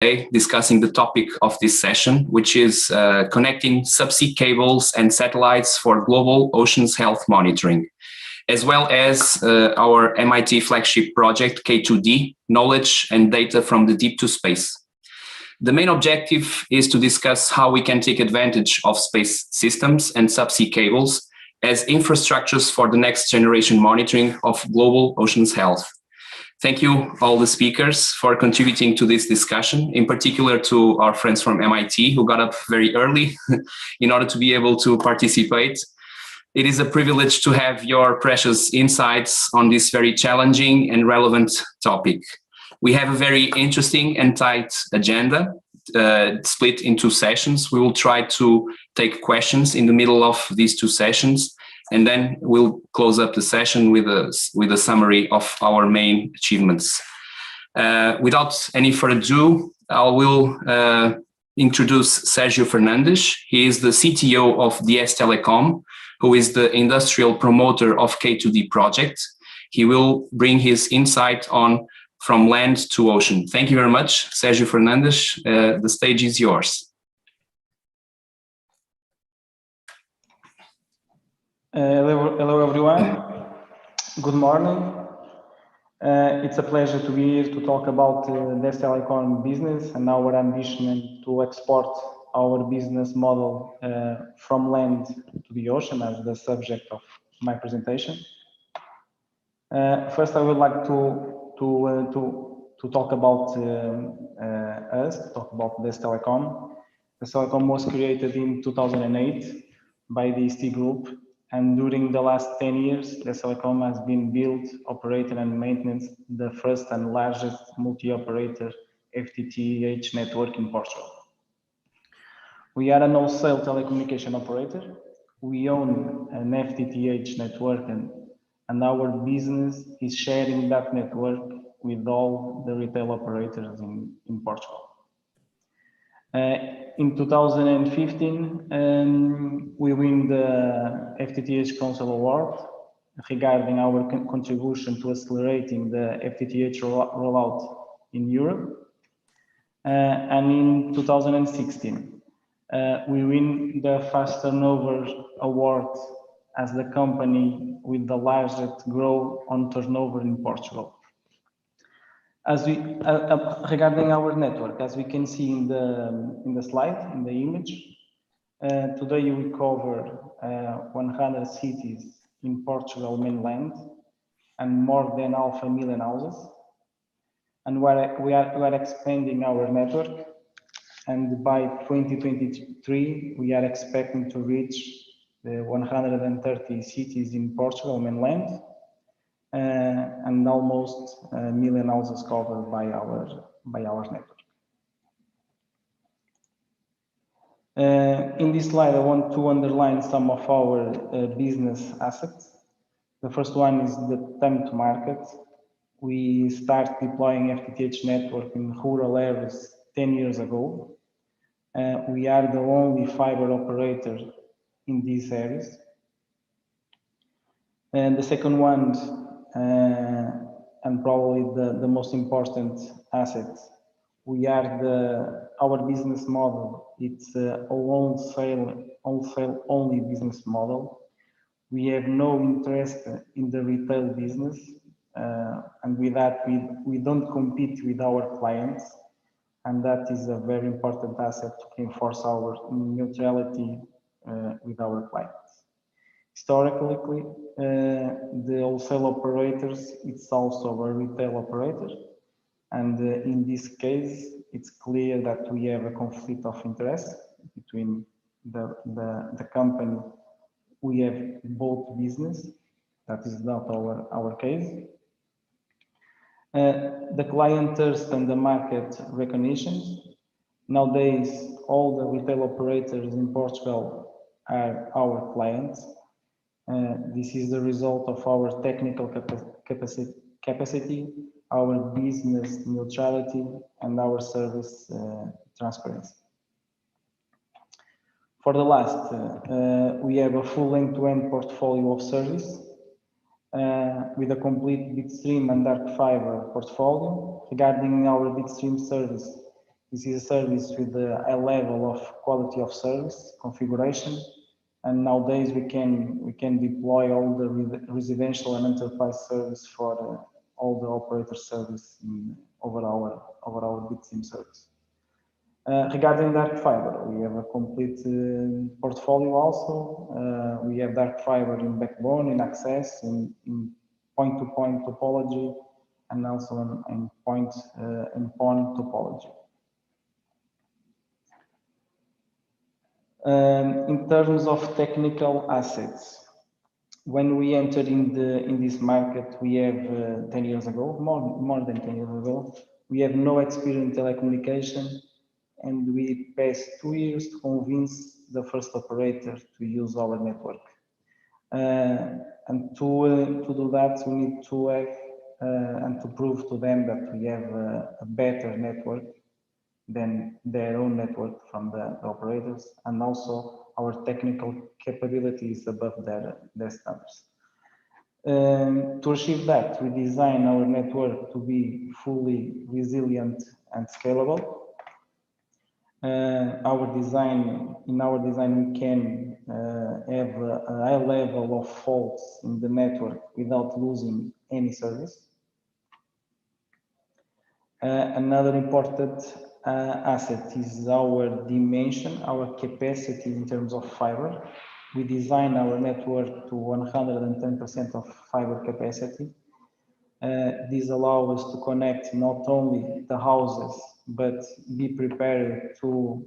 today discussing the topic of this session, which is connecting subsea cables and satellites for global oceans health monitoring, as well as our MIT flagship project, K2D, Knowledge and Data from the Deep to Space. The main objective is to discuss how we can take advantage of space systems and subsea cables as infrastructures for the next generation monitoring of global oceans health. Thank you, all the speakers, for contributing to this discussion, in particular to our friends from MIT who got up very early in order to be able to participate. It is a privilege to have your precious insights on this very challenging and relevant topic. We have a very interesting and tight agenda, split in two sessions. We will try to take questions in the middle of these two sessions, and then we'll close up the session with a summary of our main achievements. Without any further ado, I will introduce Sergio Fernandes. He is the CTO of DS Telecom, who is the industrial promoter of K2D Project. He will bring his insight on from land to ocean. Thank you very much, Sergio Fernandes. The stage is yours. Hello everyone, good morning. It's a pleasure to be here to talk about DS Telecom business and our ambition to export our business model from land to the ocean as the subject of my presentation. First, I would like to talk about us, talk about DS Telecom. DS Telecom was created in 2008 by the ST Group. And during the last 10 years, DS Telecom has been built, operated and maintained the first and largest multi-operator FTTH network in Portugal. We are an wholesale telecommunication operator. We own an FTTH network and our business is sharing that network with all the retail operators in Portugal. In 2015, we win the FTTH Council Award regarding our contribution to accelerating the FTTH rollout in Europe. And in 2016, we win the Fast Turnover Award as the company with the largest growth on turnover in Portugal. As we regarding our network, as we can see in the slide, in the image, today we cover 100 cities in Portugal mainland and more than 500,000 houses. And we are expanding our network, and by 2023 we are expecting to reach the 130 cities in Portugal mainland. And almost 1 million houses covered by our network. In this slide, I want to underline some of our business assets. The first one is the time to market. We start deploying FTTH network in rural areas 10 years ago. We are the only fiber operator in these areas. And the second one, and probably the most important asset, we are our business model. It's a wholesale only business model. We have no interest in the retail business, and with that we don't compete with our clients, and that is a very important asset to enforce our neutrality with our clients. Historically, the wholesale operators, it's also a retail operator. And in this case, it's clear that we have a conflict of interest between the company. We have both business. That is not our case. The client thirst and the market recognition. Nowadays, all the retail operators in Portugal are our clients. This is the result of our technical capacity, our business neutrality, and our service transparency. For the last, we have a full end-to-end portfolio of service with a complete bitstream and dark fiber portfolio. Regarding our bitstream service, This is a service with a high level of quality of service configuration, and nowadays we can deploy all the residential and enterprise service for all the operator service over our bitsim service. Regarding dark fiber, we have a complete portfolio also. We have dark fiber in backbone, in access, in point-to-point topology, and also in point and PON topology. In terms of technical assets, when we entered in this market, we have 10 years ago, more than 10 years ago, we have no experience in telecommunication, and we passed 2 years to convince the first operator to use our network. And to do that, we need to have and to prove to them that we have a better network than their own network from the operators, and also our technical capabilities above their standards. To achieve that, we design our network to be fully resilient and scalable. In our design, we can have a high level of faults in the network without losing any service. Another important asset is our dimension, our capacity in terms of fiber. We design our network to 110% of fiber capacity. This allows us to connect not only the houses, but be prepared to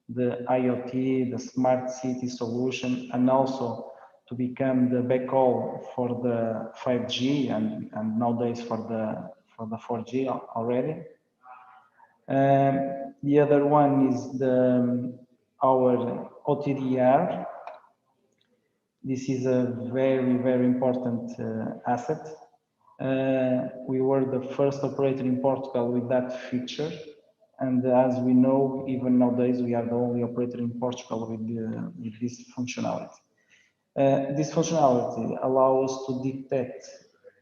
the IoT, the smart city solution, and also to become the backhaul for the 5G and nowadays for the 4G already. The other one is our OTDR. This is a very, very important asset. We were the first operator in Portugal with that feature. And as we know, even nowadays, we are the only operator in Portugal with this functionality. This functionality allows us to detect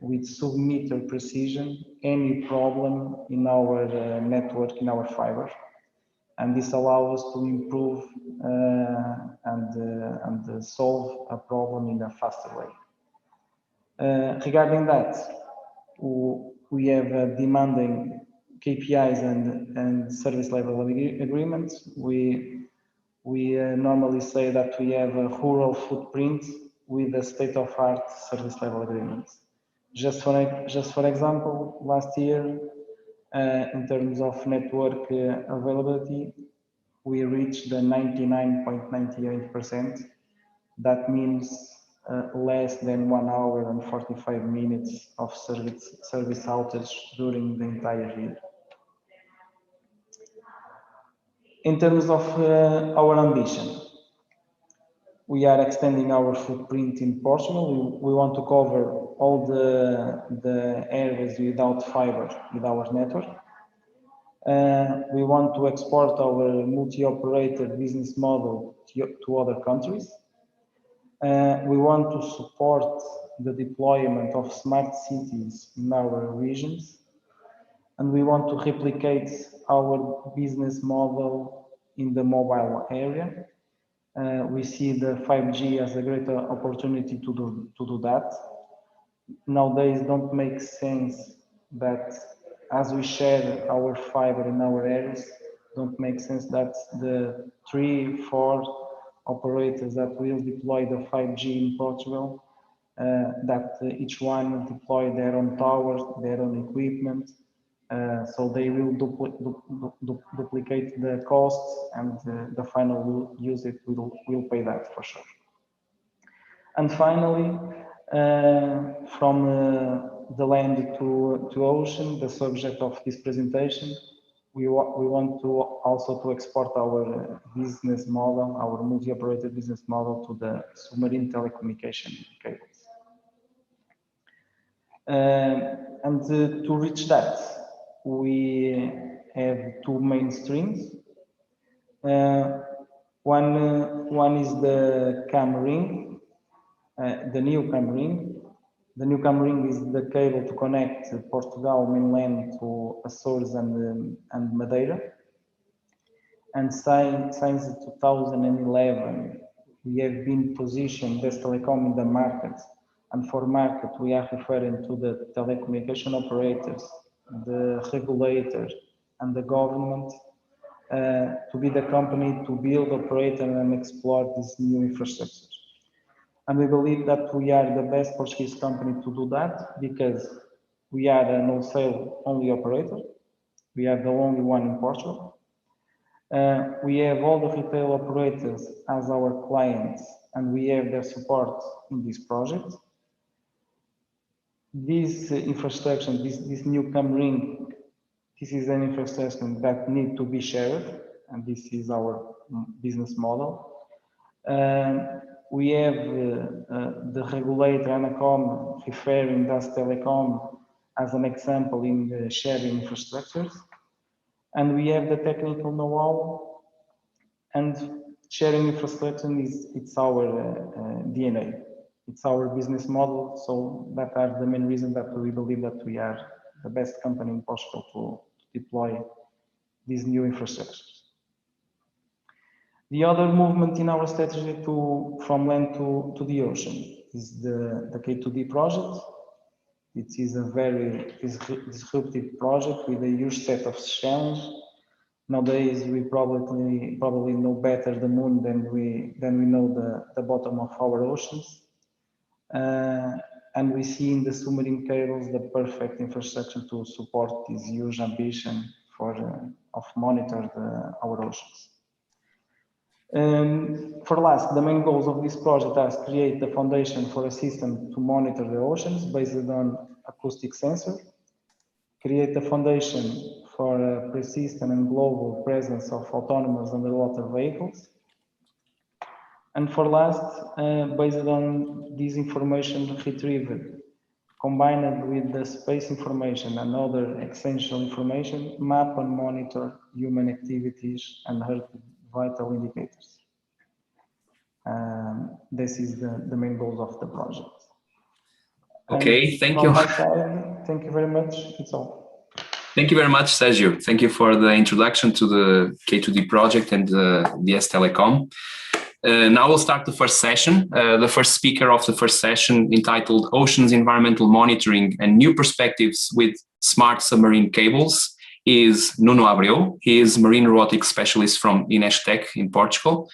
with sub-meter precision any problem in our network, in our fiber. And this allows us to improve and solve a problem in a faster way. Regarding that, we have demanding KPIs and service level agreements. We normally say that we have a rural footprint with a state-of-art service level agreements. Just for example, last year, in terms of network availability, we reached the 99.98%. That means less than 1 hour and 45 minutes of service outage during the entire year. In terms of our ambition, we are extending our footprint in Portugal. We want to cover all the areas without fiber with our network. We want to export our multi-operator business model to other countries. We want to support the deployment of smart cities in our regions. And we want to replicate our business model in the mobile area. We see the 5G as a great opportunity to do that. Nowadays, don't make sense that as we share our fiber in our areas, don't make sense that the 3-4 operators that will deploy the 5G in Portugal, that each one will deploy their own towers, their own equipment. So they will duplicate the costs, and the final user will pay that for sure. And finally, from the land to ocean, the subject of this presentation, we want to also export our business model, our multi-operator business model, to the submarine telecommunication cables. And to reach that, we have 2 main streams. One is the cam ring, the new cam ring. The new cam ring is the cable to connect Portugal mainland to Açores and Madeira. and since 2011, we have been positioned as telecom in the market. And for market, we are referring to the telecommunication operators, the regulators, and the government to be the company to build, operate, and explore these new infrastructures. And we believe that we are the best Portuguese company to do that because we are an wholesale only operator. We are the only one in Portugal. We have all the retail operators as our clients, and we have their support in this project. This infrastructure, this new Submarine, this is an infrastructure that needs to be shared, and this is our business model. We have the regulator ANACOM referring as telecom as an example in the sharing infrastructures. And we have the technical know-how, and sharing infrastructure it's our DNA. It's our business model, so that are the main reasons that we believe that we are the best company in Portugal to deploy these new infrastructures. The other movement in our strategy from land to the ocean is the K2D project. It is a very disruptive project with a huge set of challenges. Nowadays, we probably know better the moon than we know the bottom of our oceans. And we see in the submarine cables the perfect infrastructure to support this huge ambition of monitor our oceans. For last, the main goals of this project are to create the foundation for a system to monitor the oceans based on acoustic sensor, create a foundation for a persistent and global presence of autonomous underwater vehicles, and for last, based on this information retrieved, combined with the space information and other essential information, map and monitor human activities and Earth vital indicators. This is the main goals of the project. Okay, thank you. Thank you very much. It's all. Thank you very much, Sergio. Thank you for the introduction to the K2D project and the DS Telecom. Now we'll start the first session. The first speaker of the first session, entitled Oceans Environmental Monitoring and New Perspectives with Smart Submarine Cables, is Nuno Abreu. He is marine robotics specialist from Inestec in Portugal.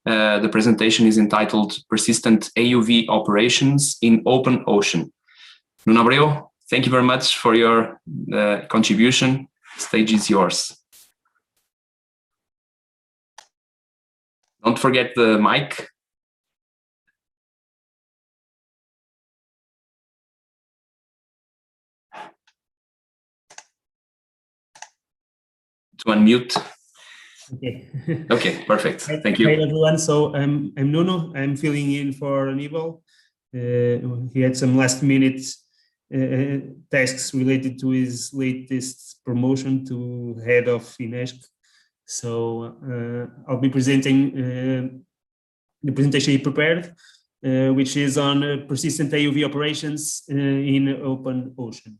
The presentation is entitled Persistent AUV Operations in Open Ocean. Nuno Abreu, thank you very much for your contribution. The stage is yours. Don't forget the mic. To unmute. Okay. Okay, perfect. Thank you. Hi everyone. So I'm Nuno. I'm filling in for Aníbal. He had some last-minute tasks related to his latest promotion to head of Inesc. So I'll be presenting the presentation he prepared, which is on persistent AUV operations in open ocean.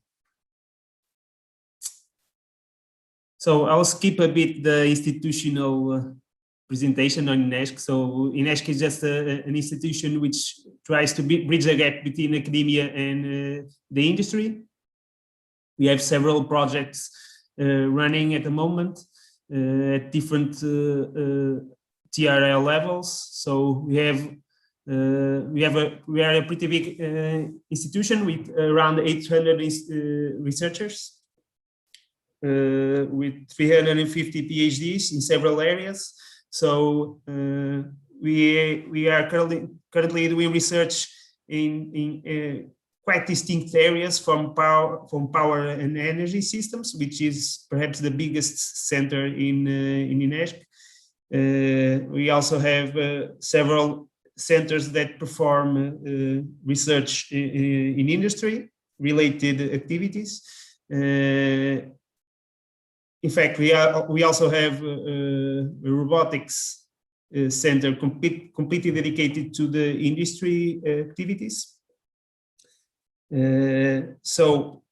So I'll skip a bit the institutional presentation on Inesc. So Inesc is just an institution which tries to bridge the gap between academia and the industry. We have several projects running at the moment at different TRL levels. So we are a pretty big institution with around 800 researchers. With 350 PhDs in several areas. So we are currently doing research in quite distinct areas from power and energy systems, which is perhaps the biggest center in Inesc. We also have several centers that perform research in industry related activities. In fact, we also have a robotics center completely dedicated to the industry activities. So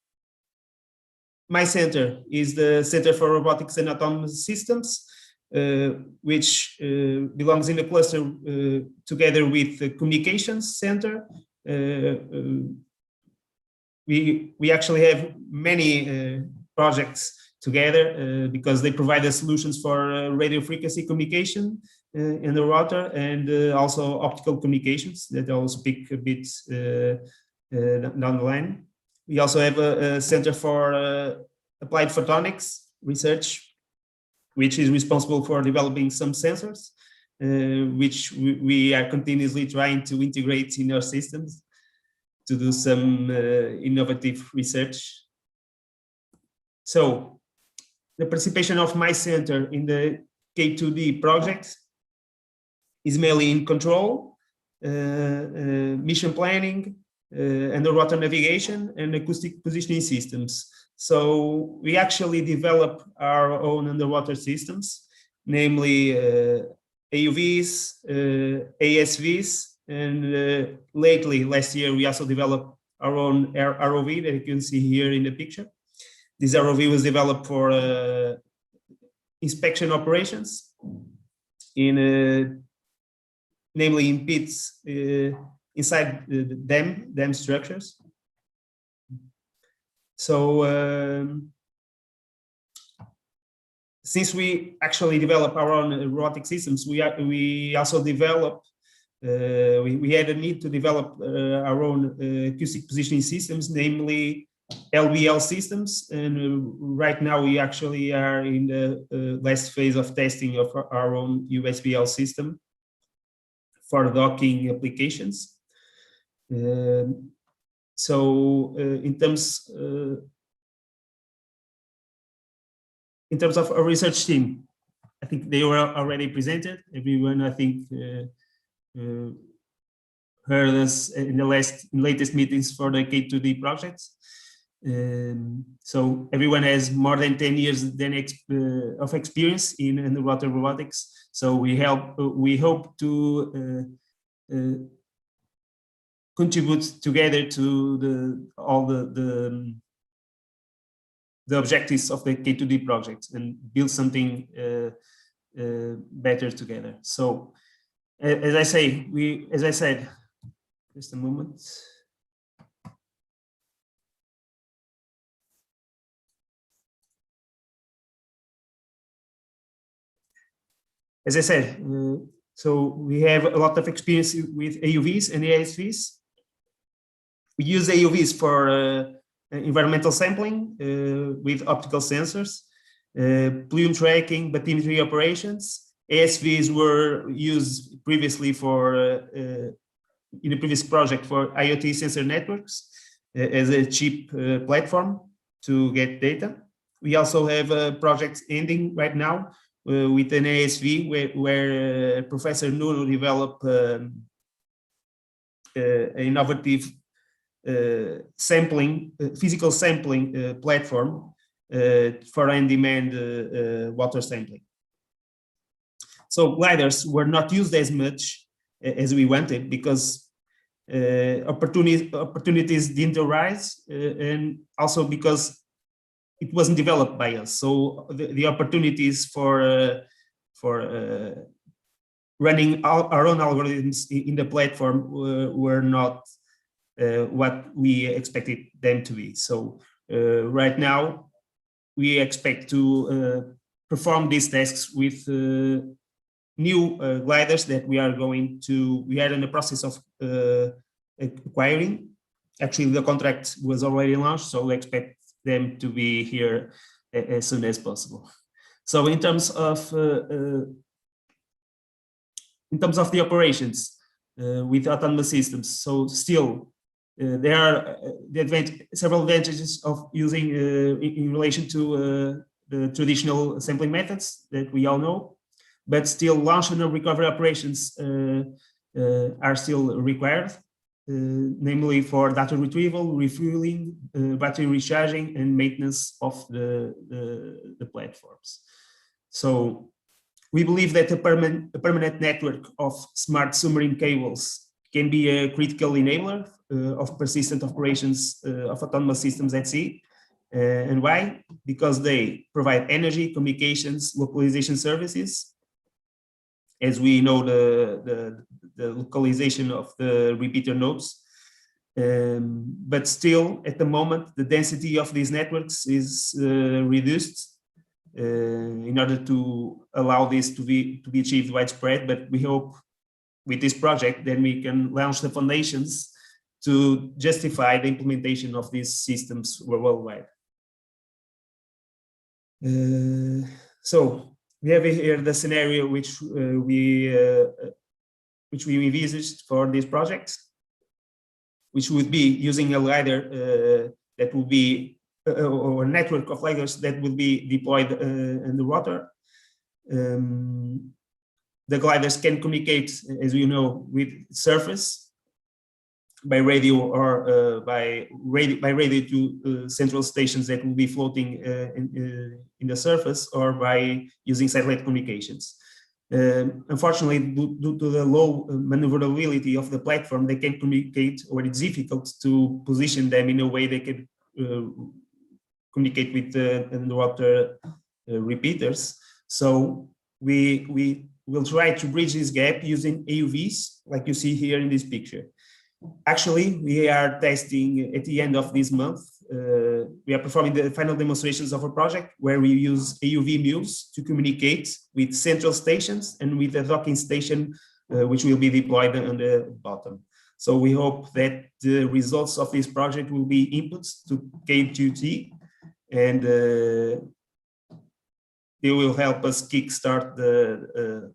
my center is the Center for Robotics and Autonomous Systems. which belongs in the cluster together with the communications center. We actually have many projects together because they provide us solutions for radio frequency communication in the water, and also optical communications that I'll speak a bit down the line. We also have a center for applied photonics research, which is responsible for developing some sensors, which we are continuously trying to integrate in our systems to do some innovative research. So the participation of my center in the K2D project is mainly in control, mission planning, underwater navigation, and acoustic positioning systems. So we actually develop our own underwater systems, namely AUVs, ASVs, and lately, last year, we also developed our own ROV that you can see here in the picture. This ROV was developed for inspection operations, namely in pits inside the dam structures. So since we actually develop our own robotic systems, we also develop, we had a need to develop our own acoustic positioning systems, namely LBL systems. And right now we actually are in the last phase of testing of our own USBL system for docking applications. So in terms of our research team, I think they were already presented. Everyone, I think, heard us in the latest meetings for the K2D project. So everyone has more than 10 years of experience in underwater robotics. So we hope to contribute together to all the objectives of the K2D project and build something better together. So as I said, just a moment. As I said, so we have a lot of experience with AUVs and ASVs. We use AUVs for environmental sampling with optical sensors, plume tracking, bathymetry operations. ASVs were used previously for, in a previous project, for IoT sensor networks as a cheap platform to get data. We also have a project ending right now with an ASV where Professor Nuno developed an innovative physical sampling platform for on-demand water sampling. So gliders were not used as much as we wanted because opportunities didn't arise, and also because it wasn't developed by us. So the opportunities for running our own algorithms in the platform were not what we expected them to be. So right now, we expect to perform these tasks with new gliders that we are in the process of acquiring. Actually, the contract was already launched, so we expect them to be here as soon as possible. So in terms of the operations with autonomous systems, so still there are several advantages of using in relation to the traditional sampling methods that we all know, but still launch and recovery operations are still required. Namely for data retrieval, refueling, battery recharging, and maintenance of the platforms. So we believe that a permanent network of smart submarine cables can be a critical enabler of persistent operations of autonomous systems at sea. And why? Because they provide energy, communications, localization services. As we know, the localization of the repeater nodes. But still, at the moment, the density of these networks is reduced in order to allow this to be achieved widespread. But we hope with this project, then we can launch the foundations to justify the implementation of these systems worldwide. So we have here the scenario which we envisaged for this project, which would be using a glider that will be or a network of gliders that will be deployed underwater. The gliders can communicate, as you know, with surface by radio or by radio to central stations that will be floating in the surface, or by using satellite communications. Unfortunately, due to the low maneuverability of the platform, they can communicate, or it's difficult to position them in a way they can communicate with the underwater repeaters. So we will try to bridge this gap using AUVs, like you see here in this picture. Actually, we are testing at the end of this month. We are performing the final demonstrations of a project where we use AUV mules to communicate with central stations and with a docking station, which will be deployed on the bottom. So we hope that the results of this project will be inputs to K2D, and they will help us kickstart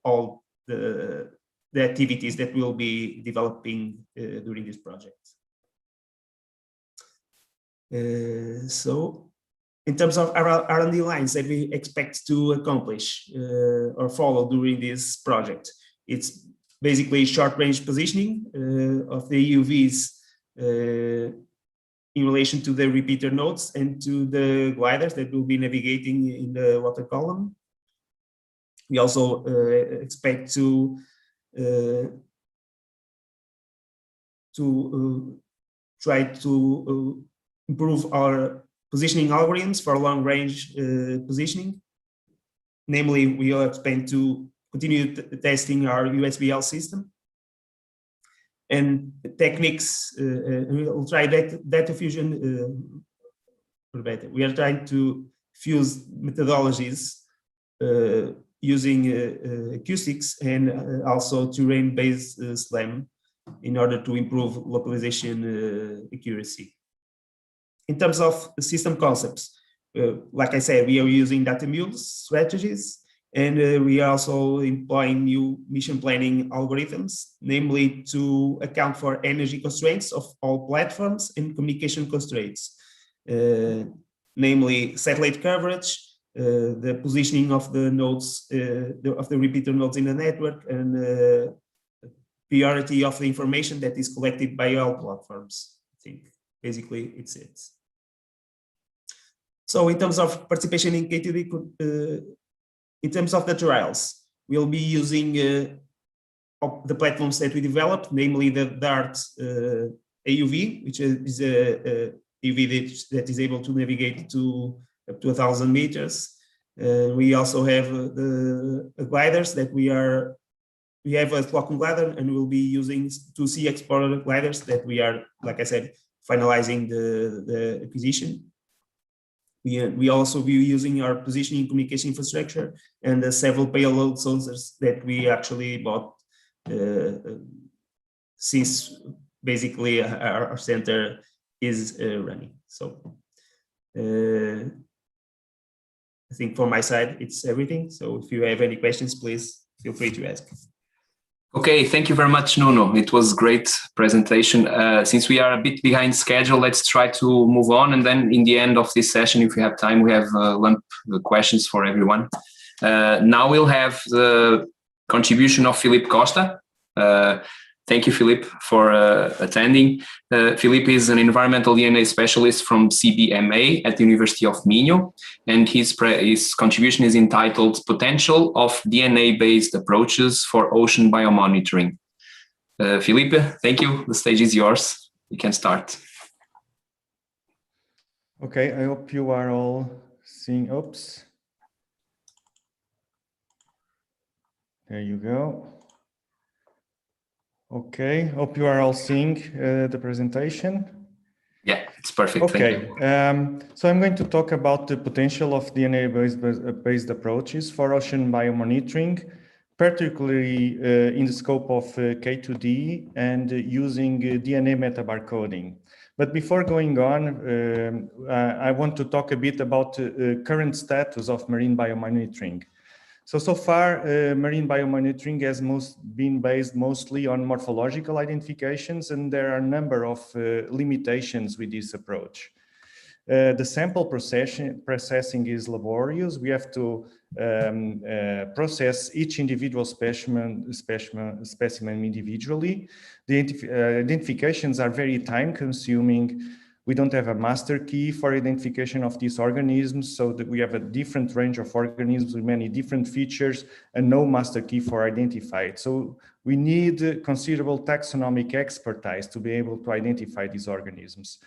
all the activities that we'll be developing during this project. So in terms of R&D lines that we expect to accomplish or follow during this project, it's basically short-range positioning of the AUVs in relation to the repeater nodes and to the gliders that will be navigating in the water column. We also expect to try to improve our positioning algorithms for long-range positioning. Namely, we will expect to continue testing our USBL system and techniques. We will try data fusion. We are trying to fuse methodologies using acoustics and also terrain-based SLAM in order to improve localization accuracy. In terms of system concepts, like I said, we are using data mules strategies, and we are also employing new mission planning algorithms, namely to account for energy constraints of all platforms and communication constraints, namely satellite coverage, the positioning of the nodes, of the repeater nodes in the network, and priority of the information that is collected by all platforms. I think basically it's it. So in terms of participation in K2D, in terms of the trials, we'll be using the platforms that we developed, namely the DART AUV, which is a AUV that is able to navigate to up to 1,000 meters. We also have the gliders that we have a Flockham glider, and we'll be using 2C Explorer gliders that we are, like I said, finalizing the acquisition. We also be using our positioning communication infrastructure and the several payload sensors that we actually bought since basically our center is running. So I think from my side, it's everything. So if you have any questions, please feel free to ask. Okay, thank you very much, Nuno. It was a great presentation. Since we are a bit behind schedule, let's try to move on. And then in the end of this session, if we have time, we have lump questions for everyone. Now we'll have the contribution of Filipe Costa. Thank you, Filipe, for attending. Filipe is an environmental DNA specialist from CBMA at the University of Minho, and his contribution is entitled Potential of DNA-Based Approaches for Ocean Biomonitoring. Filipe, thank you. The stage is yours. You can start. Okay, I hope you are all seeing. Oops. There you go. Okay, hope you are all seeing the presentation. Yeah, it's perfect. Okay, Thank you. so I'm going to talk about the potential of DNA-based approaches for ocean biomonitoring, particularly in the scope of K2D and using DNA metabarcoding. But before going on, I want to talk a bit about the current status of marine biomonitoring. So far, marine biomonitoring has been based mostly on morphological identifications, and there are a number of limitations with this approach. The sample processing is laborious. We have to process each individual specimen individually. The identifications are very time consuming. We don't have a master key for identification of these organisms, so that we have a different range of organisms with many different features and no master key for identify it. So we need considerable taxonomic expertise to be able to identify these organisms.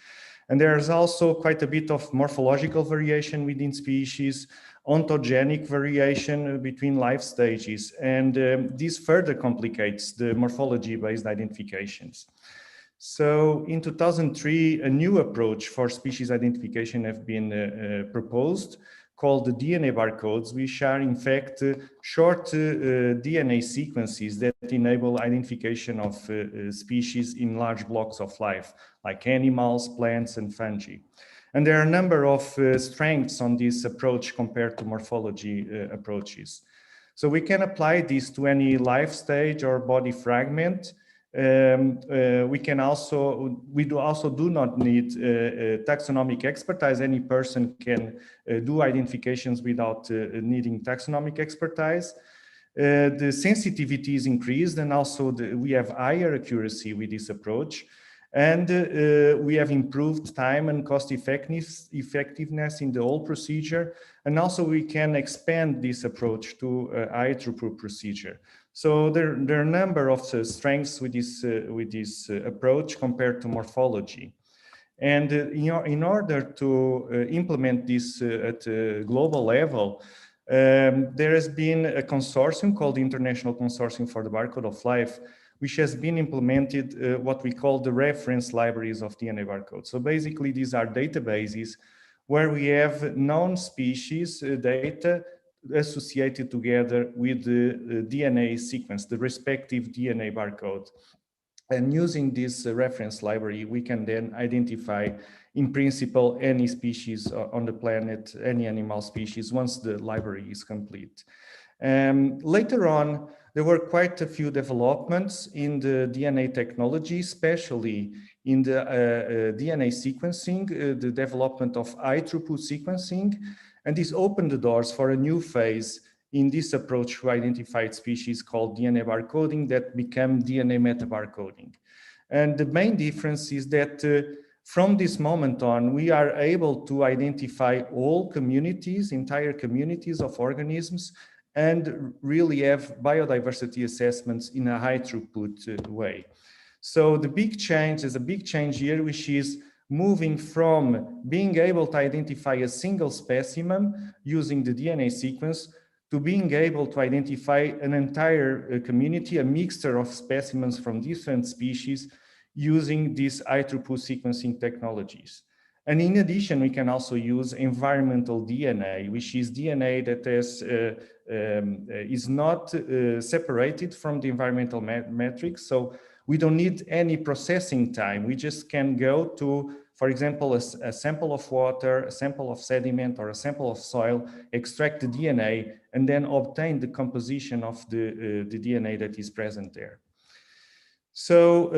And there's also quite a bit of morphological variation within species, ontogenic variation between life stages, and this further complicates the morphology-based identifications. So in 2003, a new approach for species identification have been proposed, called the DNA barcodes, which are in fact short DNA sequences that enable identification of species in large blocks of life, like animals, plants, and fungi. And there are a number of strengths on this approach compared to morphology approaches. So we can apply this to any life stage or body fragment. We also do not need taxonomic expertise. Any person can do identifications without needing taxonomic expertise. The sensitivity is increased, and also we have higher accuracy with this approach. And we have improved time and cost effectiveness in the whole procedure. And also we can expand this approach to a high throughput procedure. So there are a number of strengths with this approach compared to morphology. And in order to implement this at a global level, there has been a consortium called the International Consortium for the Barcode of Life, which has been implemented what we call the reference libraries of DNA barcodes. So basically, these are databases where we have known species data associated together with the DNA sequence, the respective DNA barcode. And using this reference library, we can then identify, in principle, any species on the planet, any animal species, once the library is complete. Later on, there were quite a few developments in the DNA technology, especially in the DNA sequencing, the development of high throughput sequencing, and this opened the doors for a new phase in this approach to identified species called DNA barcoding that became DNA metabarcoding. And the main difference is that from this moment on, we are able to identify all communities, entire communities of organisms, and really have biodiversity assessments in a high throughput way. So the big change is a big change here, which is moving from being able to identify a single specimen using the DNA sequence to being able to identify an entire community, a mixture of specimens from different species using these high throughput sequencing technologies. And in addition, we can also use environmental DNA, which is DNA that is not separated from the environmental metrics. So we don't need any processing time. We just can go to, for example, a sample of water, a sample of sediment, or a sample of soil, extract the DNA, and then obtain the composition of the DNA that is present there. So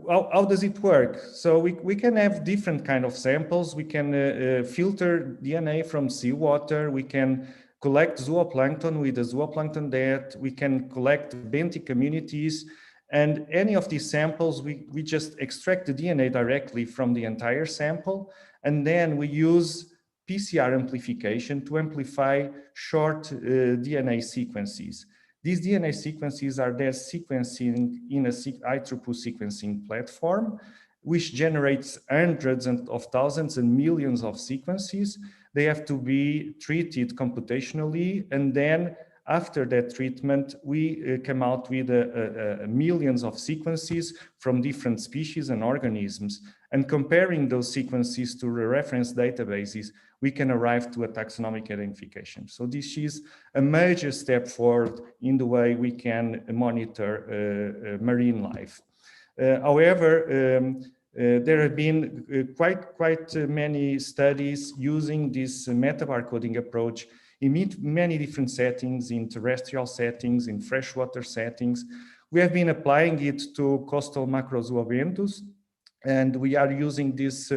how does it work? So we can have different kind of samples. We can filter DNA from seawater. We can collect zooplankton with a zooplankton diet. We can collect benthic communities. And any of these samples, we just extract the DNA directly from the entire sample. And then we use PCR amplification to amplify short DNA sequences. These DNA sequences are then sequencing in a high throughput sequencing platform, which generates hundreds of thousands and millions of sequences. They have to be treated computationally, and then after that treatment, we come out with millions of sequences from different species and organisms. And comparing those sequences to the reference databases, we can arrive to a taxonomic identification. So this is a major step forward in the way we can monitor marine life. However, there have been quite many studies using this metabarcoding approach in many different settings, in terrestrial settings, in freshwater settings. We have been applying it to coastal macrozoobenthus, and we are using these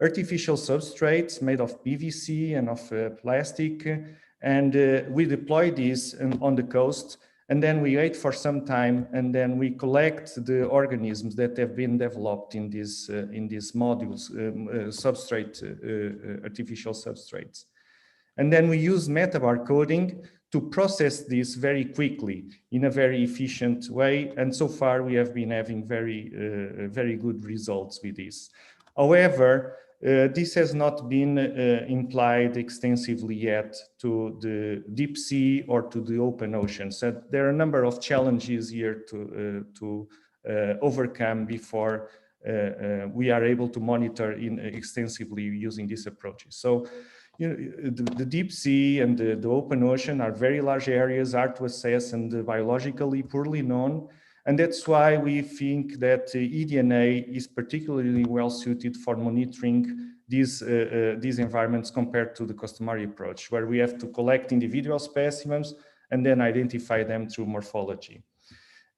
artificial substrates made of PVC and of plastic, and we deploy these on the coast, and then we wait for some time, and then we collect the organisms that have been developed in these modules, artificial substrates. And then we use metabarcoding to process this very quickly in a very efficient way. And so far we have been having very good results with this. However, this has not been implied extensively yet to the deep sea or to the open ocean. So there are a number of challenges here to overcome before we are able to monitor extensively using these approaches. So, you know, the deep sea and the open ocean are very large areas, hard to assess and biologically poorly known. And that's why we think that eDNA is particularly well suited for monitoring these environments compared to the customary approach, where we have to collect individual specimens and then identify them through morphology.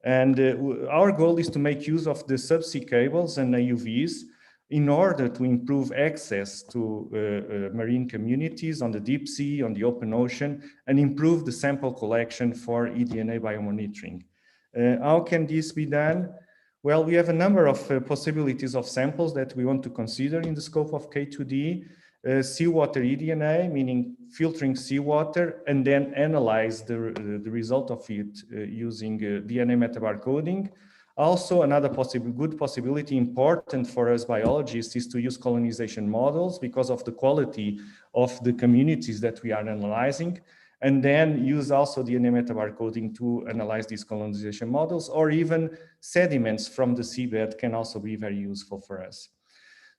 And our goal is to make use of the subsea cables and AUVs in order to improve access to marine communities on the deep sea, on the open ocean, and improve the sample collection for eDNA biomonitoring. How can this be done? Well, we have a number of possibilities of samples that we want to consider in the scope of K2D. Seawater eDNA, meaning filtering seawater and then analyze the result of it using DNA metabarcoding. Also, another good possibility, important for us biologists, is to use colonization models because of the quality of the communities that we are analyzing, and then use also DNA metabarcoding to analyze these colonization models, or even sediments from the seabed can also be very useful for us.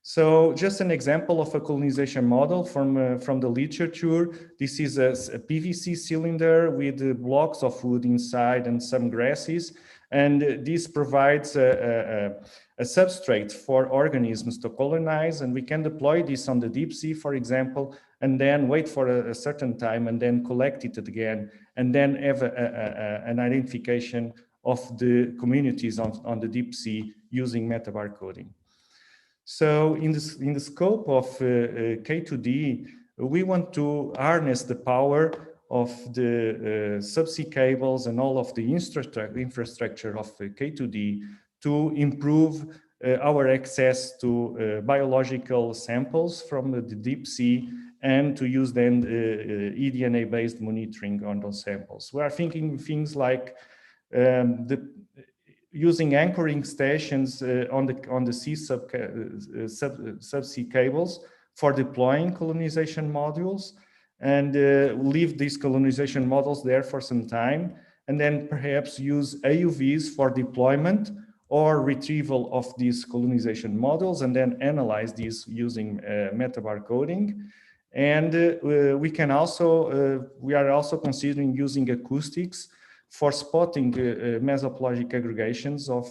So just an example of a colonization model from the literature. This is a PVC cylinder with blocks of wood inside and some grasses. And this provides a substrate for organisms to colonize. And we can deploy this on the deep sea, for example, and then wait for a certain time and then collect it again. And then have an identification of the communities on the deep sea using metabarcoding. So in the scope of K2D, we want to harness the power of the subsea cables and all of the infrastructure of K2D to improve our access to biological samples from the deep sea, and to use then eDNA-based monitoring on those samples. We are thinking things like using anchoring stations on the sea subsea cables for deploying colonization modules, and leave these colonization models there for some time, and then perhaps use AUVs for deployment or retrieval of these colonization models, and then analyze these using metabarcoding. And we are also considering using acoustics for spotting mesopelagic aggregations of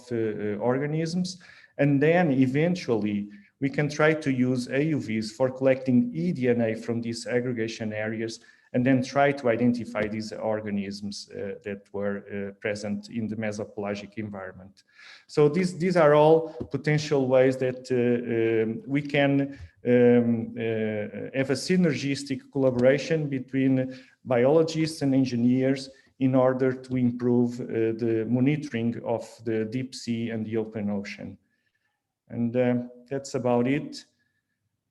organisms. And then eventually we can try to use AUVs for collecting eDNA from these aggregation areas, and then try to identify these organisms that were present in the mesopelagic environment. So these are all potential ways that we can have a synergistic collaboration between biologists and engineers in order to improve the monitoring of the deep sea and the open ocean. And that's about it.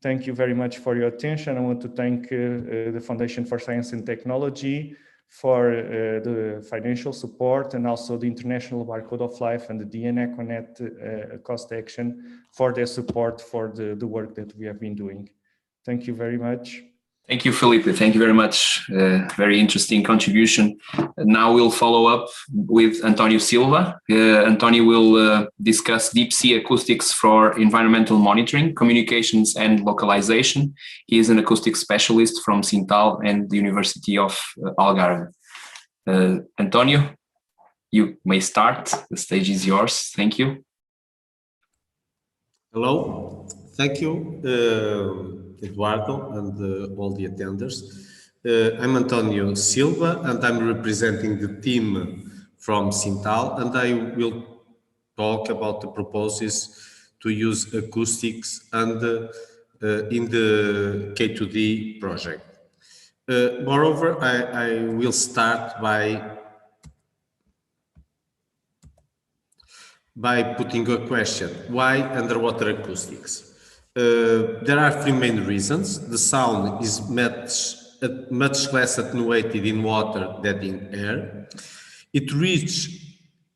Thank you very much for your attention. I want to thank the Foundation for Science and Technology for the financial support, and also the International Barcode of Life and the DNACONET Cost Action for their support for the work that we have been doing. Thank you very much. Thank you, Felipe. Thank you very much. Very interesting contribution. Now we'll follow up with Antonio Silva. Antonio will discuss deep sea acoustics for environmental monitoring, communications, and localization. He is an acoustic specialist from Sintal and the University of Algarve. Antonio, you may start. The stage is yours. Thank you. Hello. Thank you. Eduardo and all the attenders. I'm Antonio Silva and I'm representing the team from Sintal, and I will talk about the proposals to use acoustics and in the K2D project. Moreover, I will start by putting a question: why underwater acoustics? There are three main reasons. The sound is much less attenuated in water than in air. It reaches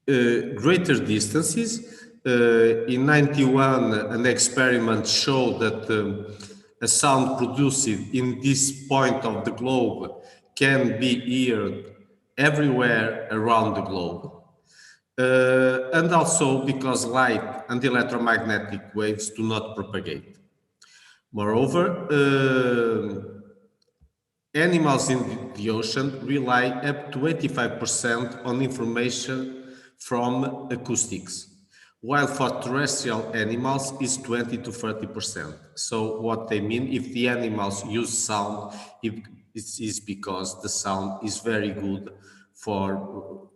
greater distances. In 91, an experiment showed that a sound produced in this point of the globe can be heard everywhere around the globe. And also because light and electromagnetic waves do not propagate. Moreover, animals in the ocean rely up to 85% on information from acoustics, while for terrestrial animals is 20 to 30%. So what they mean, if the animals use sound, it is because the sound is very good for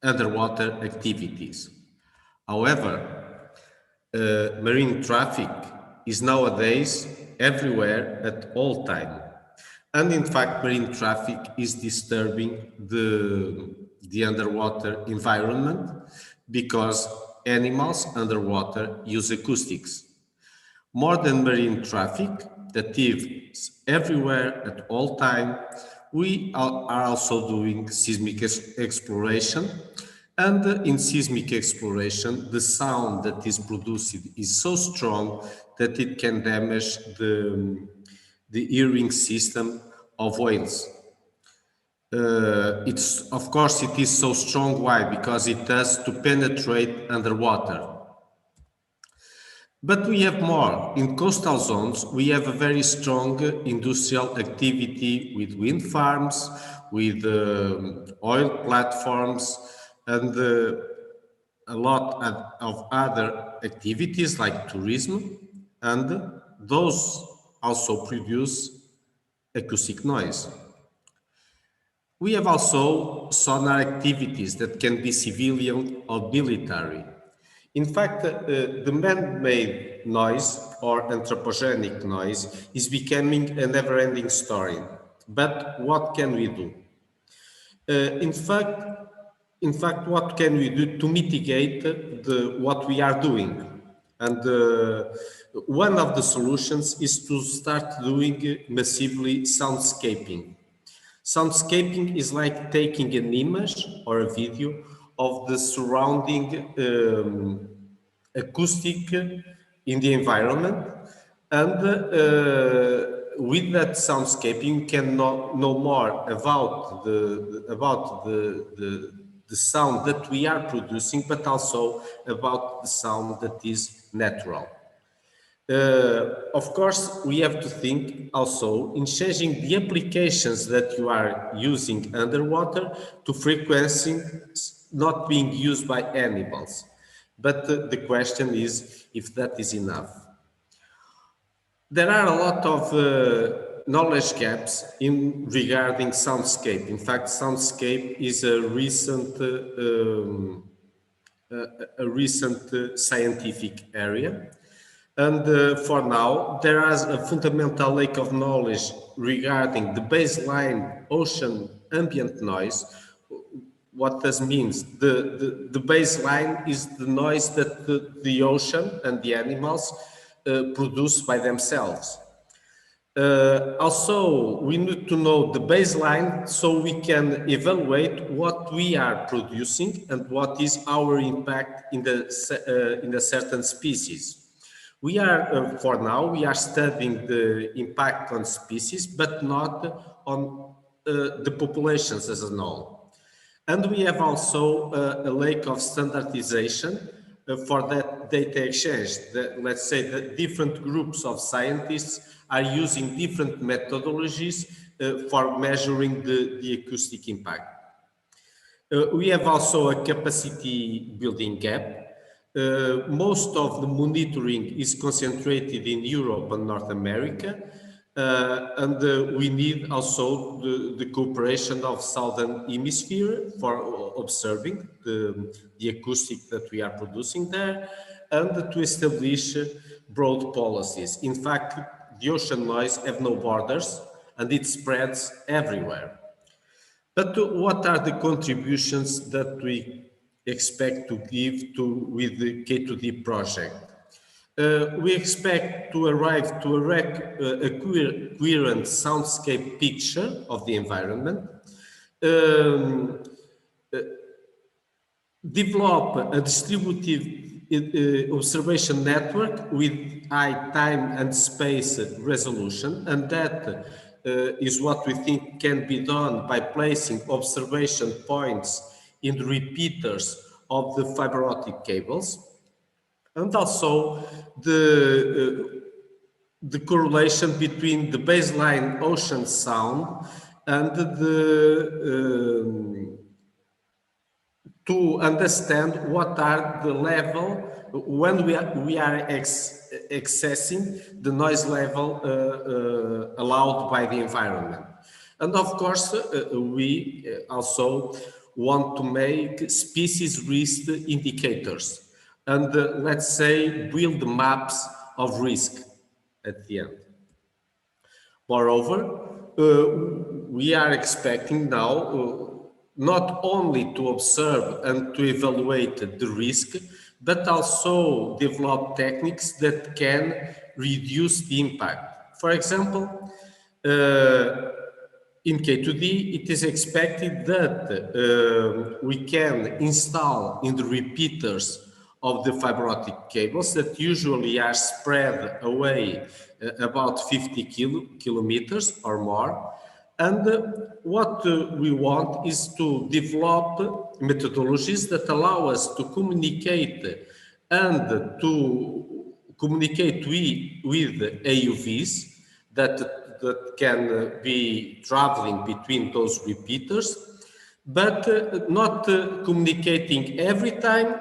underwater activities. However, marine traffic is nowadays everywhere at all time. And in fact, marine traffic is disturbing the underwater environment because animals underwater use acoustics. More than marine traffic that is everywhere at all time, we are also doing seismic exploration, and in seismic exploration the sound that is produced is so strong that it can damage the hearing system of whales. Of course it is so strong. Why? Because it has to penetrate underwater. But we have more. In coastal zones, we have a very strong industrial activity with wind farms, with oil platforms, and a lot of other activities like tourism, and those also produce acoustic noise. We have also sonar activities that can be civilian or military. In fact, the man-made noise or anthropogenic noise is becoming a never-ending story. But what can we do? In fact, what can we do to mitigate what we are doing? And one of the solutions is to start doing massively soundscaping. Soundscaping is like taking an image or a video of the surrounding acoustic in the environment, and with that soundscaping you can know more about the sound that we are producing, but also about the sound that is natural. Of course, we have to think also in changing the applications that you are using underwater to frequencies not being used by animals. But the question is if that is enough. There are a lot of knowledge gaps regarding soundscape. In fact, soundscape is a recent scientific area. And for now, there is a fundamental lack of knowledge regarding the baseline ocean ambient noise. What this means, the baseline is the noise that the ocean and the animals produce by themselves. Also, we need to know the baseline so we can evaluate what we are producing and what is our impact in the certain species. We are, for now, we are studying the impact on species, but not on the populations as a whole. And we have also a lack of standardization for that data exchange. Let's say that different groups of scientists are using different methodologies for measuring the acoustic impact. We have also a capacity building gap. Most of the monitoring is concentrated in Europe and North America, and we need also the cooperation of Southern Hemisphere for observing the acoustic that we are producing there, and to establish broad policies. In fact, the ocean noise have no borders and it spreads everywhere. But what are the contributions that we expect to give with the K2D project? We expect to arrive to a coherent soundscape picture of the environment, develop a distributive observation network with high time and space resolution, and that is what we think can be done by placing observation points in the repeaters of the fiber optic cables, and also the correlation between the baseline ocean sound and to understand what are the level when we are accessing the noise level allowed by the environment. And of course, we also want to make species risk indicators and let's say build maps of risk at the end. Moreover, we are expecting now not only to observe and to evaluate the risk, but also develop techniques that can reduce the impact. For example, in K2D, it is expected that we can install in the repeaters of the fiber optic cables that usually are spread away about 50 kilometers or more. And what we want is to develop methodologies that allow us to communicate and to communicate with AUVs that can be traveling between those repeaters, but not communicating every time,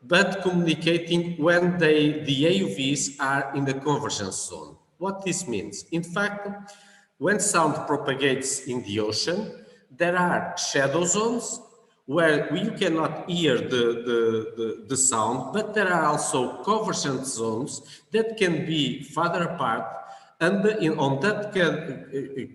but communicating when the AUVs are in the convergence zone. What this means? In fact, when sound propagates in the ocean, there are shadow zones where you cannot hear the sound, but there are also convergence zones that can be farther apart, and on that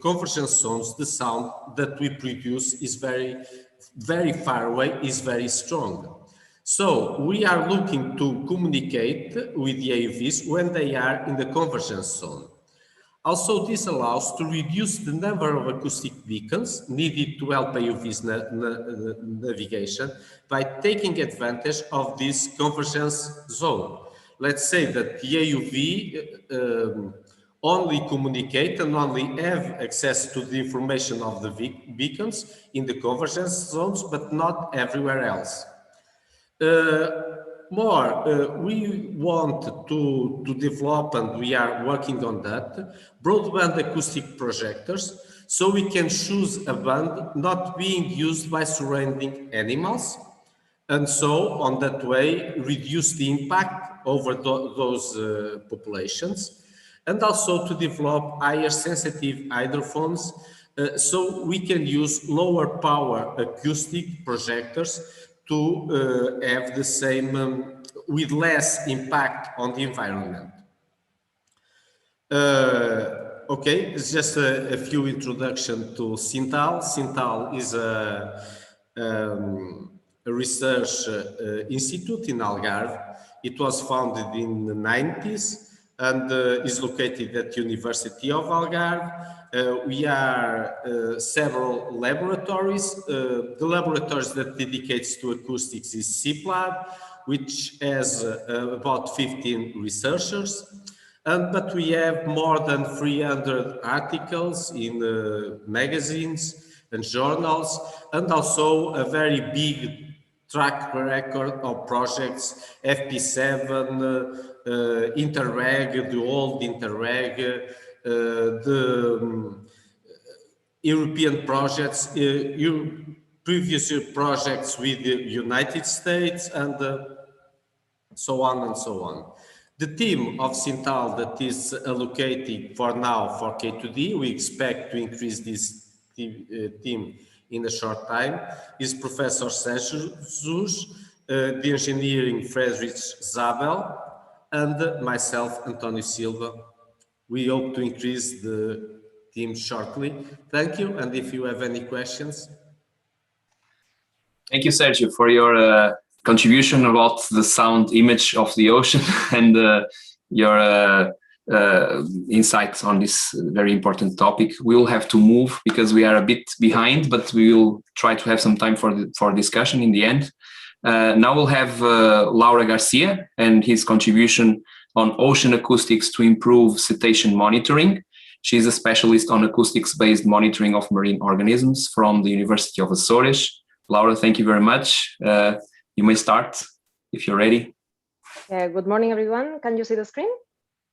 convergence zones, the sound that we produce is very far away, is very strong. So we are looking to communicate with the AUVs when they are in the convergence zone. Also, this allows to reduce the number of acoustic beacons needed to help AUVs navigation by taking advantage of this convergence zone. Let's say that the AUV only communicate and only have access to the information of the beacons in the convergence zones, but not everywhere else. We want to develop, and we are working on that, broadband acoustic projectors, so we can choose a band not being used by surrounding animals, and so on that way reduce the impact over those populations, and also to develop higher sensitive hydrophones, so we can use lower power acoustic projectors to have the same, with less impact on the environment. Okay, it's just a few introduction to Sintal. Sintal is a research institute in Algarve. It was founded in the 90s and is located at University of Algarve. We are several laboratories. The laboratories that dedicates to acoustics is CIPLAB, which has about 15 researchers. But we have more than 300 articles in magazines and journals, and also a very big track record of projects, FP7, Interreg, the old Interreg, the European projects, previous projects with the United States, and so on and so on. The team of Sintal that is allocated for now for K2D, we expect to increase this team in a short time, is Professor Jesus, the engineering Friedrich Zabel, and myself, Antonio Silva. We hope to increase the team shortly. Thank you, and if you have any questions. Thank you, Sergio, for your contribution about the sound image of the ocean and your insights on this very important topic. We will have to move because we are a bit behind, but we will try to have some time for discussion in the end. Now we'll have Laura Garcia and his contribution on ocean acoustics to improve cetacean monitoring. She's a specialist on acoustics-based monitoring of marine organisms from the University of Açores. Laura, thank you very much. You may start if you're ready. Good morning, everyone. Can you see the screen?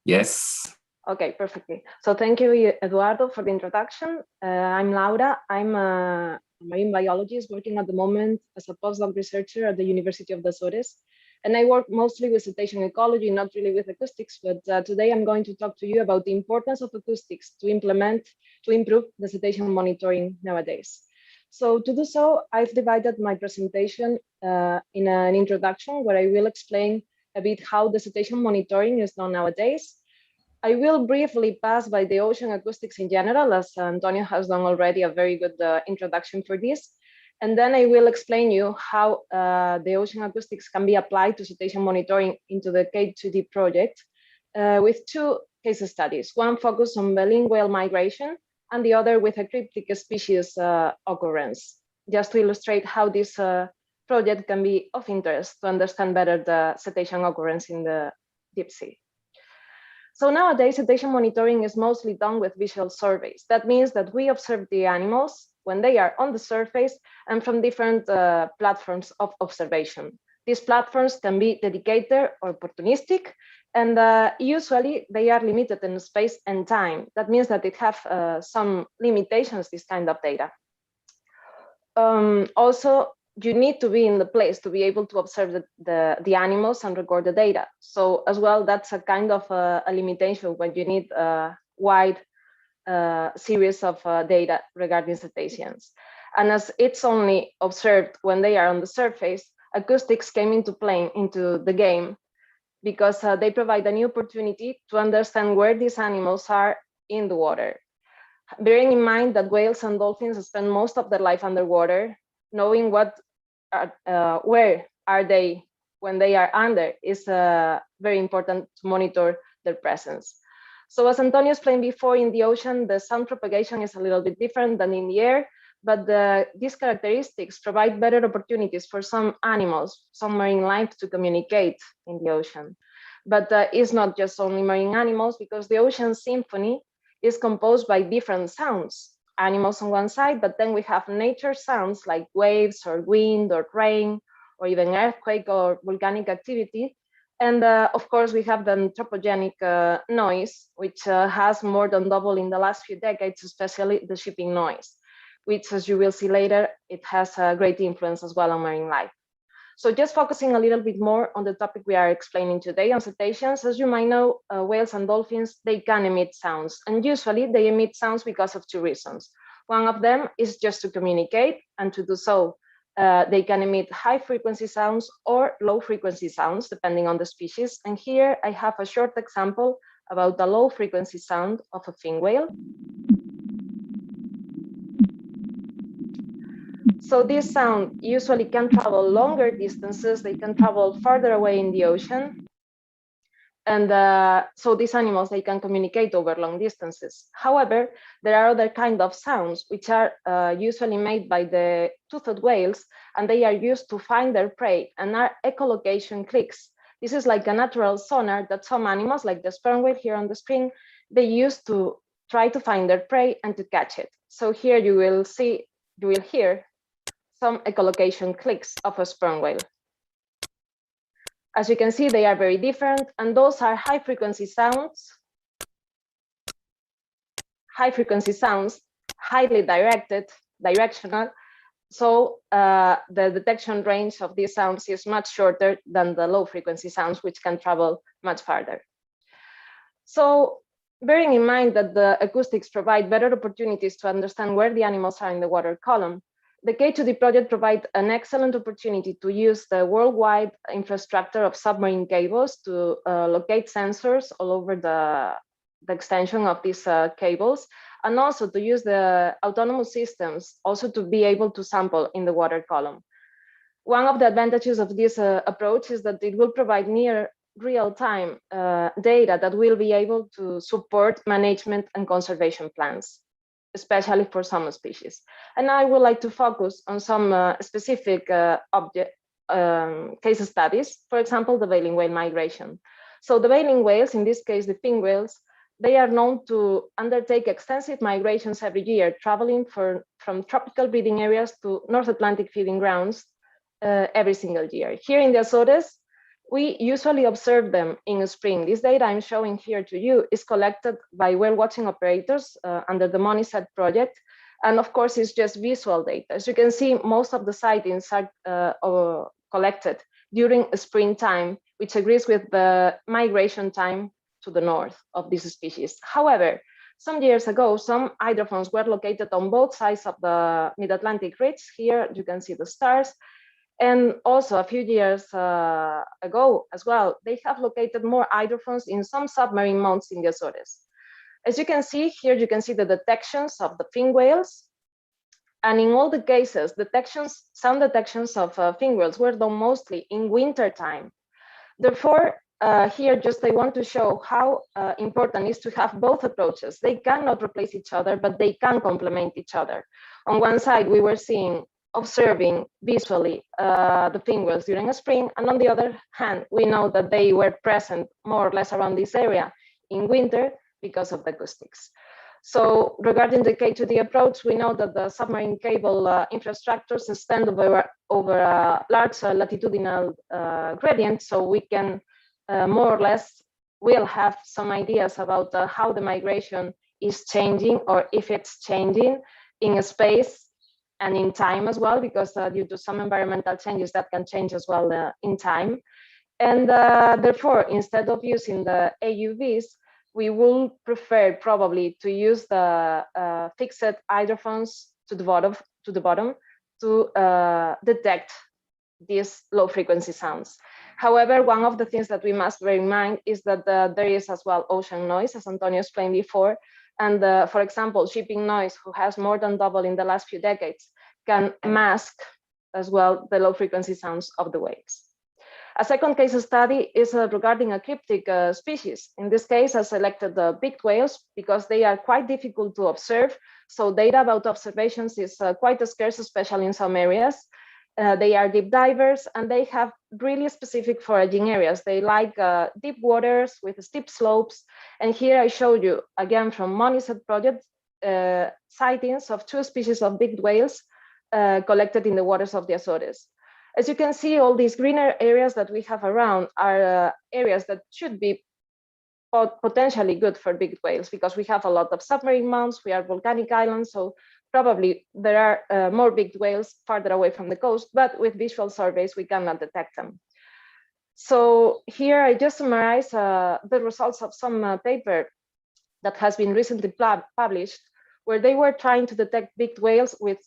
Yes. Okay, perfectly. So thank you, Eduardo, for the introduction. I'm Laura. I'm a marine biologist working at the moment as a postdoc researcher at the University of the Açores. And I work mostly with cetacean ecology, not really with acoustics, but today I'm going to talk to you about the importance of acoustics to improve the cetacean monitoring nowadays. So to do so, I've divided my presentation in an introduction where I will explain a bit how the cetacean monitoring is done nowadays. I will briefly pass by the ocean acoustics in general, as Antonio has done already a very good introduction for this. And then I will explain you how the ocean acoustics can be applied to cetacean monitoring into the K2D project with two case studies, one focused on baleen whale migration and the other with a cryptic species occurrence, just to illustrate how this project can be of interest to understand better the cetacean occurrence in the deep sea. So nowadays, cetacean monitoring is mostly done with visual surveys. That means that we observe the animals when they are on the surface and from different platforms of observation. These platforms can be dedicated or opportunistic, and usually they are limited in space and time. That means that it have some limitations, this kind of data. Also, you need to be in the place to be able to observe the animals and record the data. So as well, that's a kind of a limitation when you need a wide series of data regarding cetaceans. And as it's only observed when they are on the surface, acoustics came into the game because they provide a new opportunity to understand where these animals are in the water. Bearing in mind that whales and dolphins spend most of their life underwater, knowing where are they when they are under is very important to monitor their presence. So as Antonio explained before, in the ocean, the sound propagation is a little bit different than in the air, but these characteristics provide better opportunities for some animals, some marine life to communicate in the ocean. But it's not just only marine animals, because the ocean symphony is composed by different sounds. Animals on one side, but then we have nature sounds like waves or wind or rain or even earthquake or volcanic activity. And of course, we have the anthropogenic noise, which has more than doubled in the last few decades, especially the shipping noise, which, as you will see later, it has a great influence as well on marine life. So just focusing a little bit more on the topic we are explaining today on cetaceans, as you might know, whales and dolphins, they can emit sounds. And usually they emit sounds because of two reasons. One of them is just to communicate, and to do so, they can emit high frequency sounds or low frequency sounds, depending on the species. And here I have a short example about the low frequency sound of a fin whale. So this sound usually can travel longer distances, they can travel farther away in the ocean. And so these animals, they can communicate over long distances. However, there are other kind of sounds which are usually made by the toothed whales, and they are used to find their prey and are echolocation clicks. This is like a natural sonar that some animals, like the sperm whale here on the screen, they use to try to find their prey and to catch it. So here you will hear some echolocation clicks of a sperm whale. As you can see, they are very different, and those are high frequency sounds, highly directional. So the detection range of these sounds is much shorter than the low frequency sounds, which can travel much farther. So bearing in mind that the acoustics provide better opportunities to understand where the animals are in the water column, the K2D project provides an excellent opportunity to use the worldwide infrastructure of submarine cables to locate sensors all over the extension of these cables, and also to use the autonomous systems also to be able to sample in the water column. One of the advantages of this approach is that it will provide near real-time data that will be able to support management and conservation plans, especially for some species. And I would like to focus on some specific case studies, for example, the baleen whale migration. So the baleen whales, in this case, the fin whales, they are known to undertake extensive migrations every year, traveling from tropical breeding areas to North Atlantic feeding grounds every single year. Here in the Azores, we usually observe them in spring. This data I'm showing here to you is collected by whale watching operators under the MONISET project. And of course, it's just visual data. As you can see, most of the sightings are collected during springtime, which agrees with the migration time to the north of this species. However, some years ago, some hydrophones were located on both sides of the mid-Atlantic ridge. Here you can see the stars. And also a few years ago as well, they have located more hydrophones in some submarine mounts in the Azores. As you can see here, you can see the detections of the fin whales. And in all the cases, sound detections of fin whales were done mostly in winter time. Therefore, here just I want to show how important it is to have both approaches. They cannot replace each other, but they can complement each other. On one side, we were observing visually the fin whales during a spring, and on the other hand, we know that they were present more or less around this area in winter because of the acoustics. So regarding the K2D approach, we know that the submarine cable infrastructures extend over a large latitudinal gradient, so we can more or less will have some ideas about how the migration is changing, or if it's changing in space and in time as well, because due to some environmental changes that can change as well in time. And therefore, instead of using the AUVs, we will prefer probably to use the fixed hydrophones to the bottom to detect these low frequency sounds. However, one of the things that we must bear in mind is that there is as well ocean noise, as Antonio explained before. And for example, shipping noise, who has more than doubled in the last few decades, can mask as well the low frequency sounds of the waves. A second case study is regarding a cryptic species. In this case, I selected the beaked whales because they are quite difficult to observe. So data about observations is quite scarce, especially in some areas. They are deep divers, and they have really specific foraging areas. They like deep waters with steep slopes. And here I show you, again, from MONISET project, sightings of 2 species of beaked whales collected in the waters of the Azores. As you can see, all these greener areas that we have around are areas that should be potentially good for beaked whales, because we have a lot of submarine mounts, we are volcanic islands, so probably there are more beaked whales farther away from the coast, but with visual surveys, we cannot detect them. So here I just summarize the results of some paper that has been recently published, where they were trying to detect beaked whales with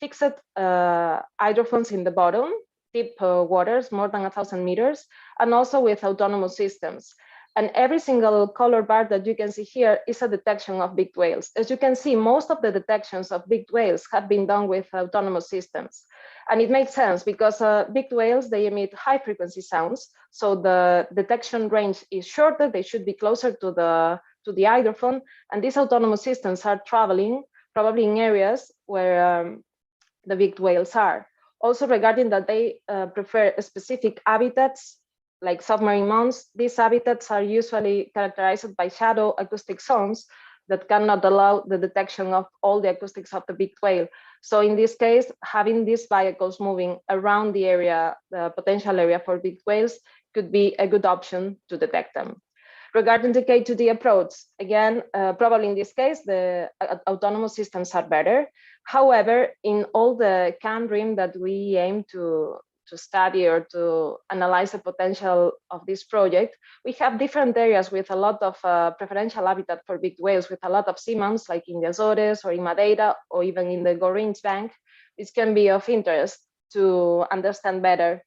fixed hydrophones in the bottom, deep waters, more than 1,000 meters, and also with autonomous systems. And every single color bar that you can see here is a detection of big whales. As you can see, most of the detections of big whales have been done with autonomous systems. And it makes sense because big whales, they emit high frequency sounds. So the detection range is shorter. They should be closer to the hydrophone. And these autonomous systems are traveling probably in areas where the big whales are. Also regarding that they prefer specific habitats, like submarine mounts, these habitats are usually characterized by shadow acoustic zones that cannot allow the detection of all the acoustics of the big whale. So in this case, having these vehicles moving around the area, the potential area for big whales, could be a good option to detect them. Regarding the K2D approach, again, probably in this case, the autonomous systems are better. However, in all the CAN-RIM that we aim to study or to analyze the potential of this project, we have different areas with a lot of preferential habitat for big whales, with a lot of seamounts, like in the Azores or in Madeira, or even in the Gorringe Bank, which can be of interest to understand better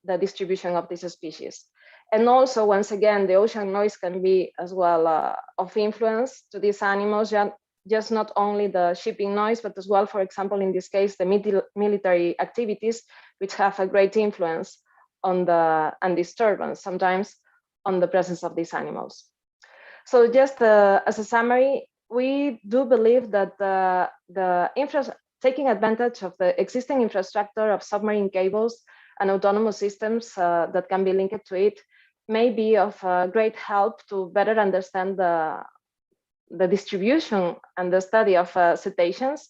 the distribution of these species. And also, once again, the ocean noise can be as well of influence to these animals, just not only the shipping noise, but as well, for example, in this case, the military activities, which have a great influence on and disturbance sometimes on the presence of these animals. So just as a summary, we do believe that taking advantage of the existing infrastructure of submarine cables and autonomous systems that can be linked to it may be of great help to better understand the distribution and the study of cetaceans.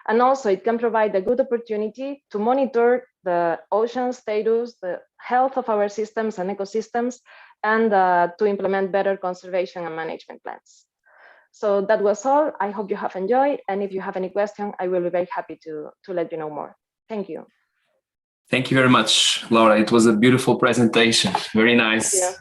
And also it can provide a good opportunity to monitor the ocean status, the health of our systems and ecosystems, and to implement better conservation and management plans. So that was all. I hope you have enjoyed. And if you have any question, I will be very happy to let you know more. Thank you. Thank you very much, Laura. It was a beautiful presentation. Very nice.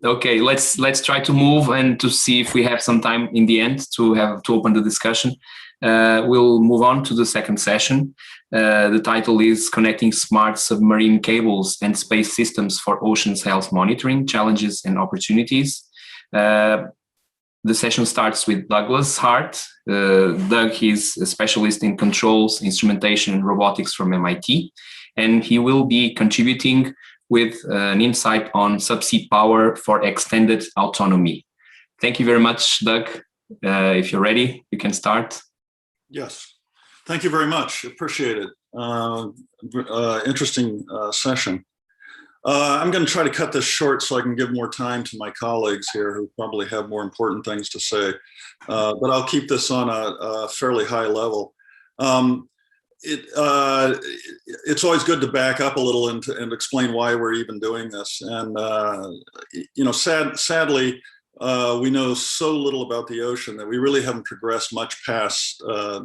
Okay, let's try to move and to see if we have some time in the end to open the discussion. We'll move on to the second session. The title is Connecting Smart Submarine Cables and Space Systems for Oceans Health Monitoring, Challenges and Opportunities. The session starts with Douglas Hart. Doug is a specialist in controls, instrumentation, and robotics from MIT. And he will be contributing with an insight on subsea power for extended autonomy. Thank you very much, Doug. If you're ready, you can start. Yes, thank you very much. Appreciate it. Interesting session. I'm going to try to cut this short so I can give more time to my colleagues here who probably have more important things to say. But I'll keep this on a fairly high level. It's always good to back up a little and explain why we're even doing this. And, you know, sadly, we know so little about the ocean that we really haven't progressed much past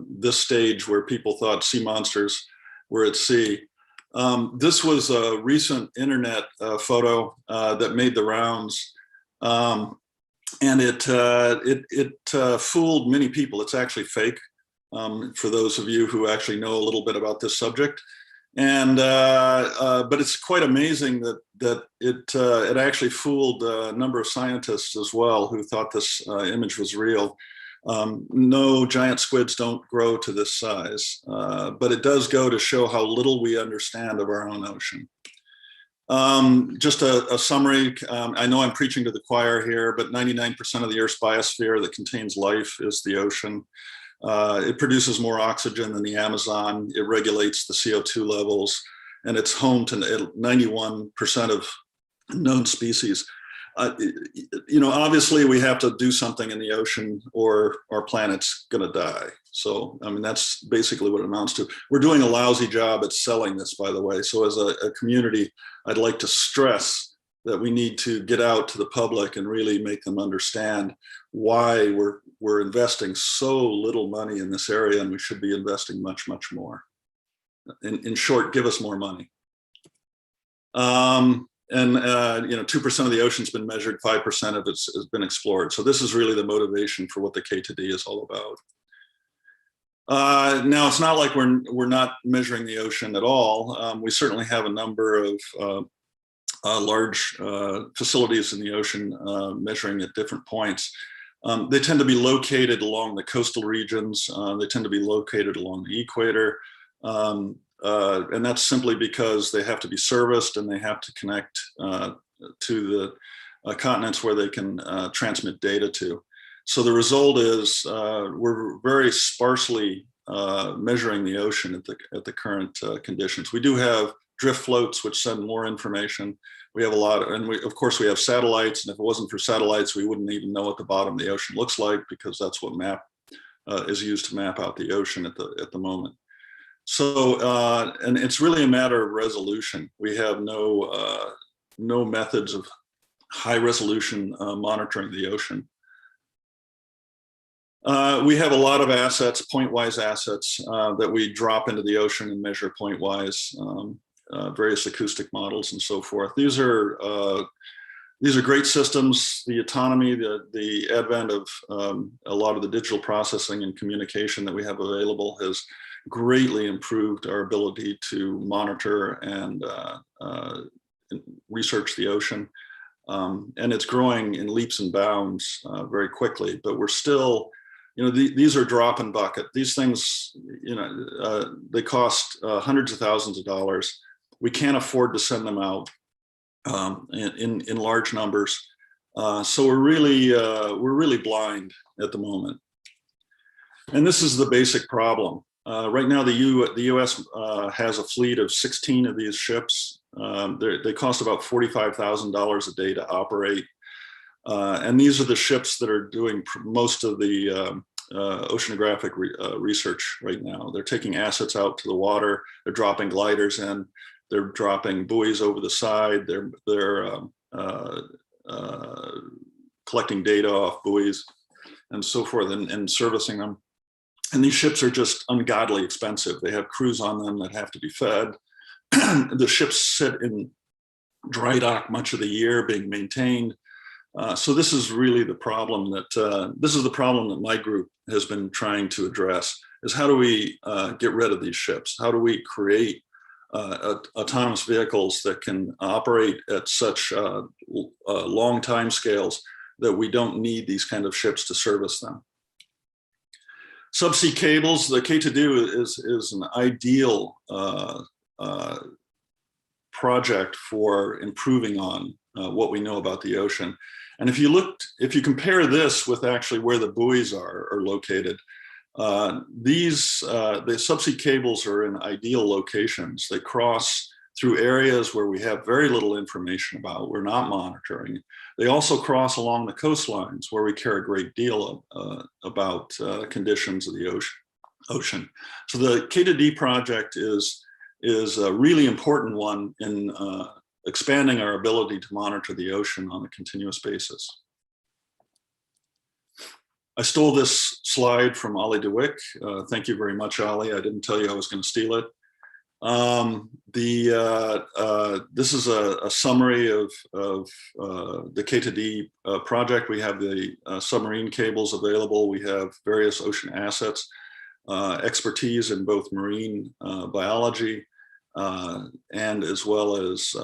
this stage where people thought sea monsters were at sea. This was a recent internet photo that made the rounds. And it fooled many people. It's actually fake. For those of you who actually know a little bit about this subject. And, but it's quite amazing that it actually fooled a number of scientists as well who thought this image was real. No, giant squids don't grow to this size, but it does go to show how little we understand of our own ocean. Just a summary, I know I'm preaching to the choir here, but 99% of the Earth's biosphere that contains life is the ocean. It produces more oxygen than the Amazon. It regulates the CO2 levels, and it's home to 91% of known species. You know, obviously we have to do something in the ocean or our planet's gonna die. So, I mean, that's basically what it amounts to. We're doing a lousy job at selling this, by the way. So as a community, I'd like to stress that we need to get out to the public and really make them understand why we're investing so little money in this area, and we should be investing much, much more. In short, give us more money. You know, 2% of the ocean's been measured, 5% of it has been explored. So this is really the motivation for what the K2D is all about. Now, it's not like we're not measuring the ocean at all. We certainly have a number of large facilities in the ocean measuring at different points. They tend to be located along the coastal regions. They tend to be located along the equator. And that's simply because they have to be serviced and they have to connect to the continents where they can transmit data to. So the result is we're very sparsely measuring the ocean at the current conditions. We do have drift floats which send more information. We have a lot, and of course we have satellites, and if it wasn't for satellites, we wouldn't even know what the bottom of the ocean looks like, because that's what is used to map out the ocean at the moment. So, and it's really a matter of resolution. We have no methods of high resolution monitoring the ocean. We have a lot of assets, point-wise assets, that we drop into the ocean and measure point-wise, various acoustic models and so forth. These are great systems. The autonomy, the advent of a lot of the digital processing and communication that we have available has greatly improved our ability to monitor and research the ocean. And it's growing in leaps and bounds very quickly, but we're still, these are drop and bucket. These things, they cost hundreds of thousands of dollars. We can't afford to send them out in large numbers. So we're really blind at the moment. And this is the basic problem. Right now, the U.S. has a fleet of 16 of these ships. They cost about $45,000 a day to operate. And these are the ships that are doing most of the oceanographic research right now. They're taking assets out to the water. They're dropping gliders in. They're dropping buoys over the side. They're collecting data off buoys and so forth, and servicing them. And these ships are just ungodly expensive. They have crews on them that have to be fed. The ships sit in dry dock much of the year being maintained. So this is really the problem that my group has been trying to address, is how do we get rid of these ships? How do we create autonomous vehicles that can operate at such long time scales that we don't need these kind of ships to service them? Subsea cables, the K2D is an ideal project for improving on what we know about the ocean. And if you compare this with actually where the buoys are located, the subsea cables are in ideal locations. They cross through areas where we have very little information about, we're not monitoring. They also cross along the coastlines where we care a great deal about conditions of the ocean. So the K2D project is a really important one in expanding our ability to monitor the ocean on a continuous basis. I stole this slide from Ollie DeWick. Thank you very much, Ollie. I didn't tell you I was going to steal it. This is a summary of the K2D project. We have the submarine cables available. We have various ocean assets, expertise in both marine biology and as well as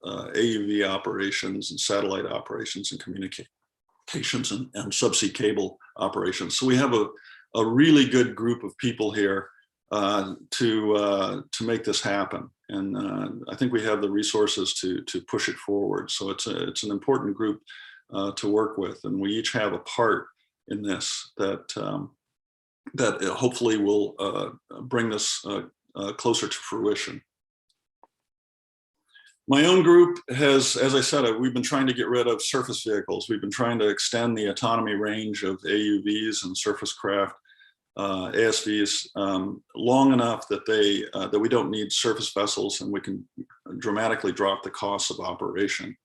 AUV operations and satellite operations and communications and subsea cable operations. So we have a really good group of people here to make this happen, and I think we have the resources to push it forward. So it's an important group to work with, and we each have a part in this that hopefully will bring this closer to fruition. My own group has, as I said, we've been trying to get rid of surface vehicles. We've been trying to extend the autonomy range of AUVs and surface craft, ASVs, long enough that that we don't need surface vessels, and we can dramatically drop the costs of operation.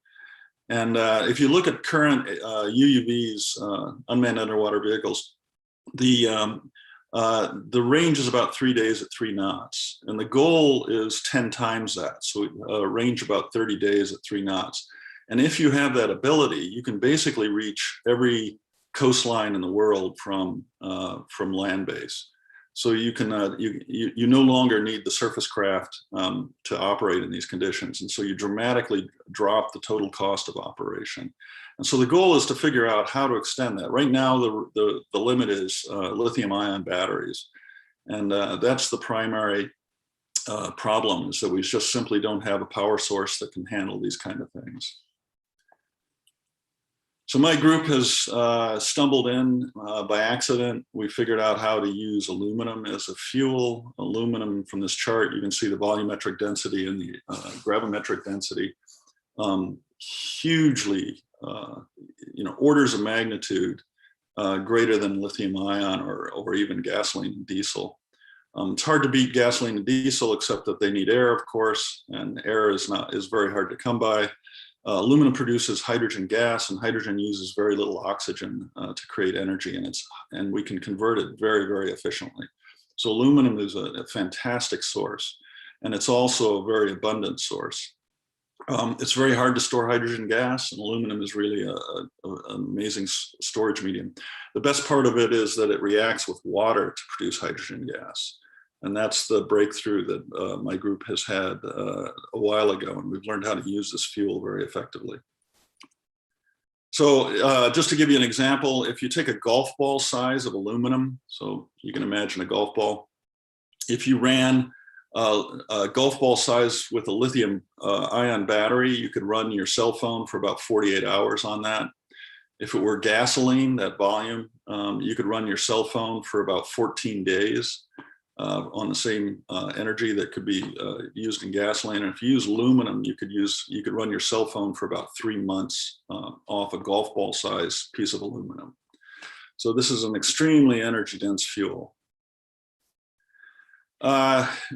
And if you look at current UUVs, unmanned underwater vehicles, the range is about 3 days at 3 knots, and the goal is 10 times that. So range about 30 days at 3 knots. And if you have that ability, you can basically reach every coastline in the world from land base. So you can you no longer need the surface craft to operate in these conditions, and so you dramatically drop the total cost of operation. And so the goal is to figure out how to extend that. Right now, the limit is lithium-ion batteries, and that's the primary problem, is that we just simply don't have a power source that can handle these kind of things. So my group has stumbled in by accident. We figured out how to use aluminum as a fuel. Aluminum, from this chart, you can see the volumetric density and the gravimetric density, hugely, orders of magnitude greater than lithium ion or even gasoline and diesel. It's hard to beat gasoline and diesel, except that they need air, of course, and air is very hard to come by. Aluminum produces hydrogen gas, and hydrogen uses very little oxygen to create energy, and we can convert it very, very efficiently. So aluminum is a fantastic source, and it's also a very abundant source. It's very hard to store hydrogen gas, and aluminum is really an amazing storage medium. The best part of it is that it reacts with water to produce hydrogen gas. And that's the breakthrough that my group has had a while ago, and we've learned how to use this fuel very effectively. So just to give you an example, if you take a golf ball size of aluminum, so you can imagine a golf ball, if you ran a golf ball size with a lithium ion battery, you could run your cell phone for about 48 hours on that. If it were gasoline, that volume, you could run your cell phone for about 14 days. On the same energy that could be used in gasoline. And if you use aluminum, you could run your cell phone for about 3 months off a golf ball size piece of aluminum. So this is an extremely energy dense fuel.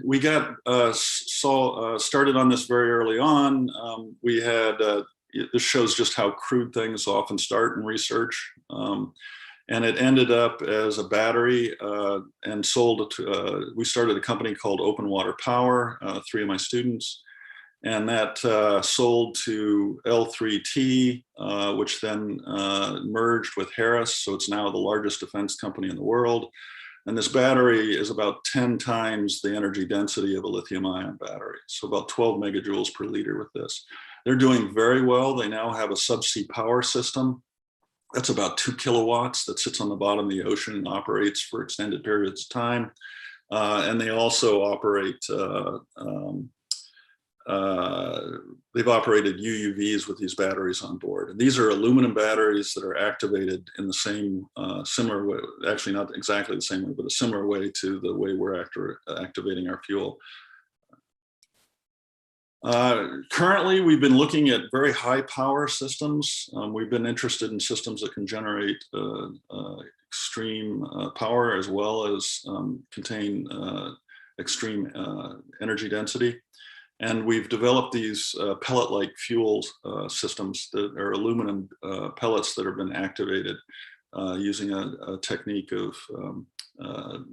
We got started on this very early on. We had, this shows just how crude things often start in research. And it ended up as a battery and sold to, we started a company called Open Water Power, 3 of my students, and that sold to L3T, which then merged with Harris. So it's now the largest defense company in the world. And this battery is about 10 times the energy density of a lithium ion battery. So about 12 megajoules per liter with this. They're doing very well. They now have a subsea power system. That's about 2 kilowatts that sits on the bottom of the ocean and operates for extended periods of time. And they also operate, they've operated UUVs with these batteries on board. And these are aluminum batteries that are activated in the same, similar way, actually not exactly the same way, but a similar way to the way we're activating our fuel. Currently, we've been looking at very high power systems. We've been interested in systems that can generate extreme power as well as contain extreme energy density. And we've developed these pellet-like fuel systems that are aluminum pellets that have been activated using a technique of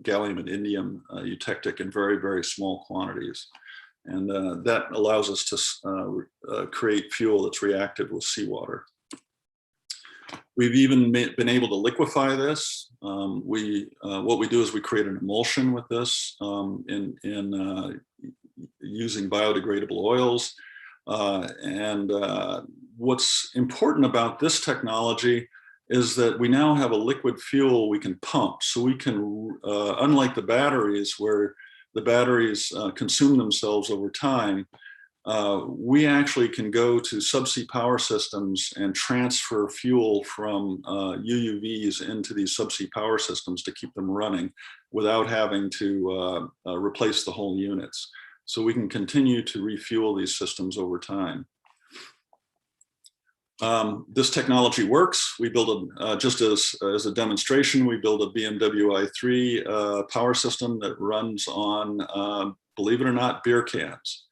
gallium and indium eutectic in very, very small quantities. And that allows us to create fuel that's reactive with seawater. We've even been able to liquefy this. What we do is we create an emulsion with this using biodegradable oils. What's important about this technology is that we now have a liquid fuel we can pump. So we can, unlike the batteries where the batteries consume themselves over time, we actually can go to subsea power systems and transfer fuel from UUVs into these subsea power systems to keep them running without having to replace the whole units. So we can continue to refuel these systems over time. This technology works. We build just as a demonstration, we build a BMW i3 power system that runs on, believe it or not, beer cans.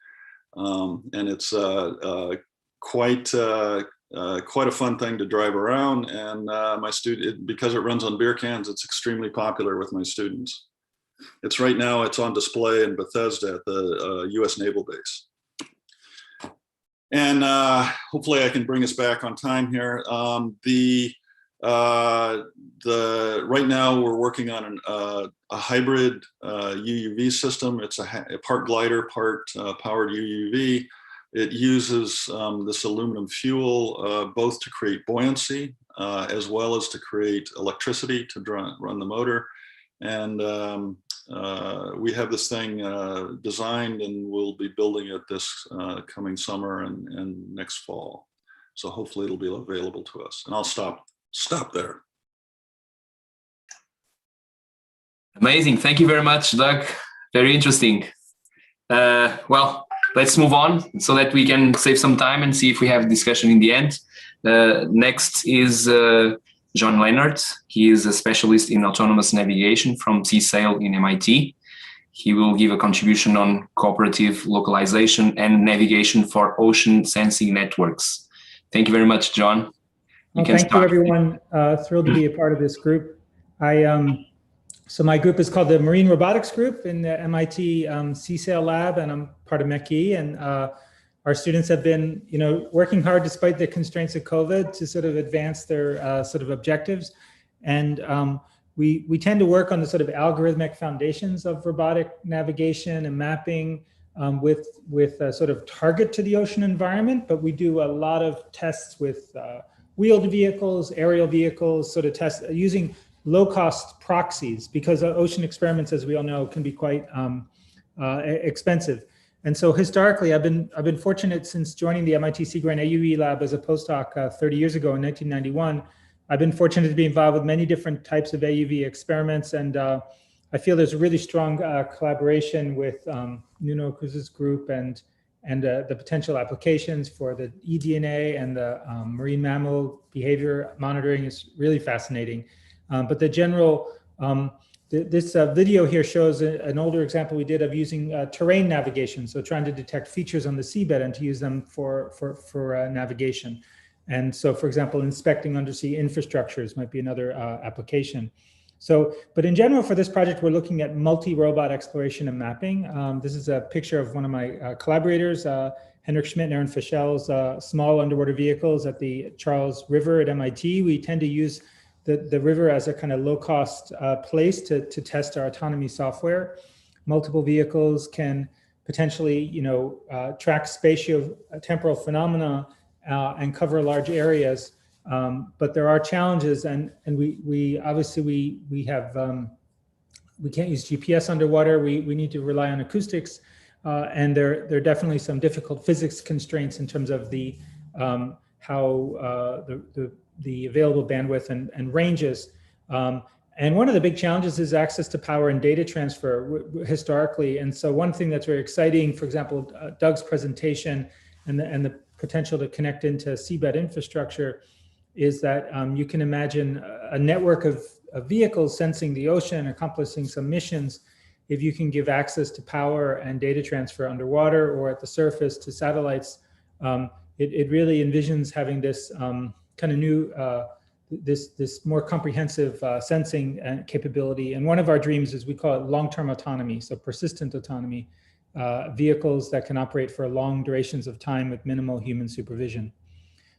And it's quite a fun thing to drive around. And because it runs on beer cans, it's extremely popular with my students. It's right now, it's on display in Bethesda at the US Naval Base. And hopefully I can bring us back on time here. Right now we're working on a hybrid UUV system. It's a part glider, part powered UUV. It uses this aluminum fuel both to create buoyancy as well as to create electricity to run the motor. And we have this thing designed, and we'll be building it this coming summer and next fall. So hopefully it'll be available to us. And I'll stop there. Amazing. Thank you very much, Doug. Very interesting. Well, let's move on so that we can save some time and see if we have discussion in the end. Next is John Leonard. He is a specialist in autonomous navigation from CSAIL in MIT. He will give a contribution on cooperative localization and navigation for ocean sensing networks. Thank you very much, John. Thank you, everyone. Thrilled to be a part of this group. So my group is called the Marine Robotics Group in the MIT CSAIL lab, and I'm part of MECI. And our students have been, working hard despite the constraints of COVID to sort of advance their sort of objectives. And we tend to work on the sort of algorithmic foundations of robotic navigation and mapping with a sort of target to the ocean environment. But we do a lot of tests with wheeled vehicles, aerial vehicles, sort of tests using low-cost proxies, because ocean experiments, as we all know, can be quite expensive. And so historically, I've been fortunate since joining the MIT Sea Grant AUE lab as a postdoc 30 years ago in 1991. I've been fortunate to be involved with many different types of AUV experiments, and I feel there's a really strong collaboration with Nuno Cruz's group and the potential applications for the eDNA and the marine mammal behavior monitoring is really fascinating. But the general, this video here shows an older example we did of using terrain navigation. So trying to detect features on the seabed and to use them for navigation. And so, for example, inspecting undersea infrastructures might be another application. So, but in general, for this project, we're looking at multi-robot exploration and mapping. This is a picture of one of my collaborators, Henrik Schmidt and Aaron Fischel's small underwater vehicles at the Charles River at MIT. We tend to use the river as a kind of low-cost place to test our autonomy software. Multiple vehicles can potentially, track spatio-temporal phenomena and cover large areas. But there are challenges, and we obviously have we can't use GPS underwater. We need to rely on acoustics, and there are definitely some difficult physics constraints in terms of the how the available bandwidth and ranges. And one of the big challenges is access to power and data transfer historically. And so one thing that's very exciting, for example, Doug's presentation and the potential to connect into seabed infrastructure is that you can imagine a network of vehicles sensing the ocean, accomplishing some missions. If you can give access to power and data transfer underwater or at the surface to satellites, it really envisions having this kind of new, this more comprehensive sensing capability. And one of our dreams is we call it long-term autonomy, so persistent autonomy, vehicles that can operate for long durations of time with minimal human supervision.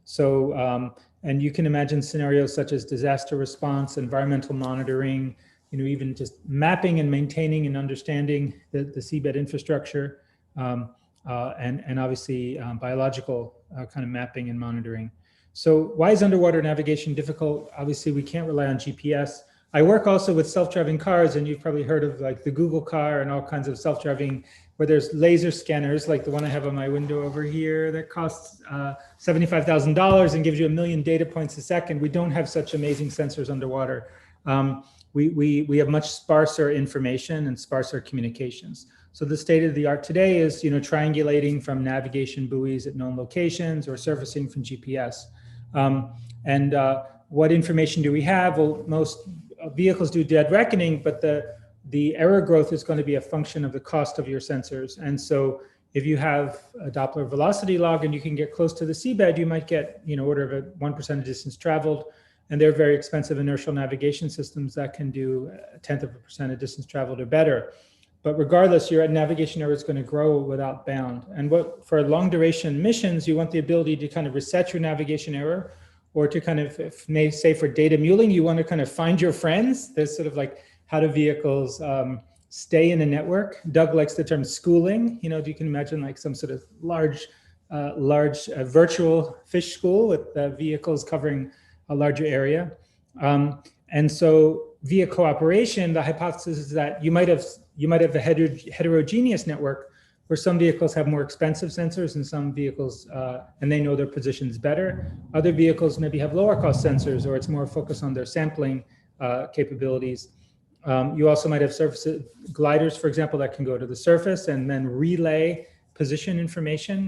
So, and you can imagine scenarios such as disaster response, environmental monitoring, even just mapping and maintaining and understanding the seabed infrastructure, and obviously biological kind of mapping and monitoring. So why is underwater navigation difficult? Obviously, we can't rely on GPS. I work also with self-driving cars, and you've probably heard of like the Google car and all kinds of self-driving, where there's laser scanners, like the one I have on my window over here that costs $75,000 and gives you 1 million data points a second. We don't have such amazing sensors underwater. We have much sparser information and sparser communications. So the state of the art today is, triangulating from navigation buoys at known locations or surfacing from GPS. What information do we have? Well, most vehicles do dead reckoning, but the error growth is going to be a function of the cost of your sensors. And so if you have a Doppler velocity log and you can get close to the seabed, you might get, order of 1% of distance traveled. And they're very expensive inertial navigation systems that can do 0.1% of distance traveled or better. But regardless, your navigation error is going to grow without bound. And for long duration missions, you want the ability to kind of reset your navigation error or to kind of, if may say for data muling, you want to kind of find your friends. There's sort of like, how do vehicles stay in a network? Doug likes the term schooling. You know, you can imagine like some sort of large virtual fish school with vehicles covering a larger area. And so via cooperation, the hypothesis is that you might have a heterogeneous network where some vehicles have more expensive sensors and some vehicles, and they know their positions better. Other vehicles maybe have lower cost sensors, or it's more focused on their sampling capabilities. You also might have gliders, for example, that can go to the surface and then relay position information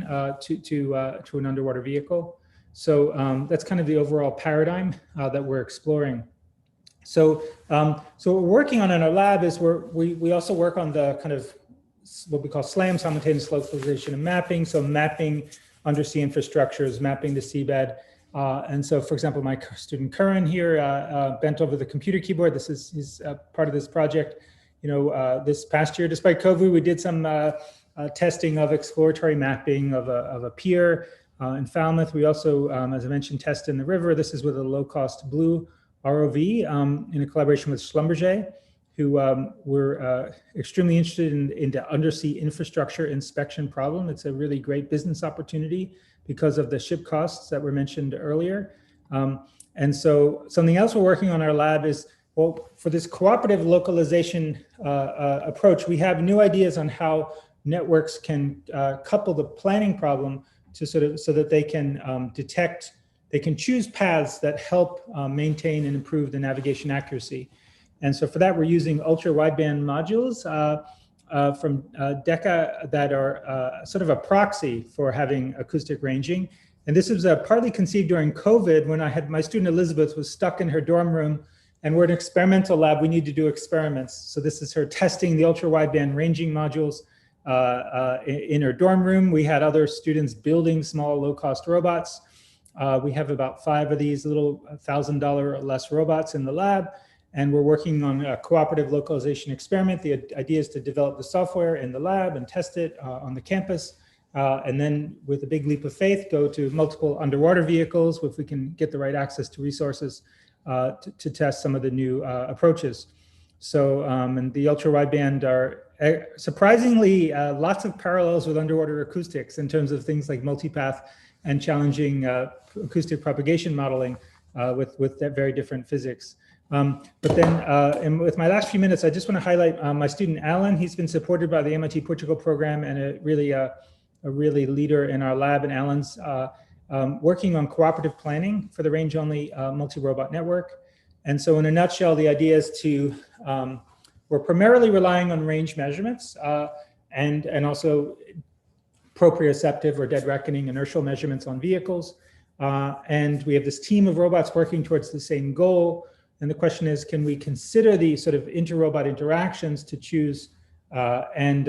to an underwater vehicle. So that's kind of the overall paradigm that we're exploring. So what we're working on in our lab is we also work on the kind of what we call SLAM, simultaneous localization and mapping. So mapping undersea infrastructures, mapping the seabed. And so, for example, my student Curran here bent over the computer keyboard. He's part of this project. You know, this past year, despite COVID, we did some testing of exploratory mapping of a pier in Falmouth. We also, as I mentioned, test in the river. This is with a low-cost blue ROV in a collaboration with Schlumberger, who were extremely interested in the undersea infrastructure inspection problem. It's a really great business opportunity because of the ship costs that were mentioned earlier. And so something else we're working on in our lab is, well, for this cooperative localization approach, we have new ideas on how networks can couple the planning problem to sort of, so that they can detect, they can choose paths that help maintain and improve the navigation accuracy. And so for that, we're using ultra wideband modules from DECA that are sort of a proxy for having acoustic ranging. And this was partly conceived during COVID when I had my student Elizabeth was stuck in her dorm room, and we're an experimental lab. We need to do experiments. So this is her testing the ultra wideband ranging modules in her dorm room. We had other students building small low-cost robots. We have about 5 of these little $1,000 or less robots in the lab. And we're working on a cooperative localization experiment. The idea is to develop the software in the lab and test it on the campus. And then with a big leap of faith, go to multiple underwater vehicles if we can get the right access to resources to test some of the new approaches. So, and the ultra wideband are surprisingly lots of parallels with underwater acoustics in terms of things like multipath and challenging acoustic propagation modeling with that very different physics. But then and with my last few minutes, I just want to highlight my student Alan. He's been supported by the MIT Portugal program and a really leader in our lab. And Alan's working on cooperative planning for the range-only multi-robot network. And so in a nutshell, the idea is to, we're primarily relying on range measurements and also proprioceptive or dead reckoning inertial measurements on vehicles. And we have this team of robots working towards the same goal. And the question is, can we consider these sort of inter-robot interactions to choose? And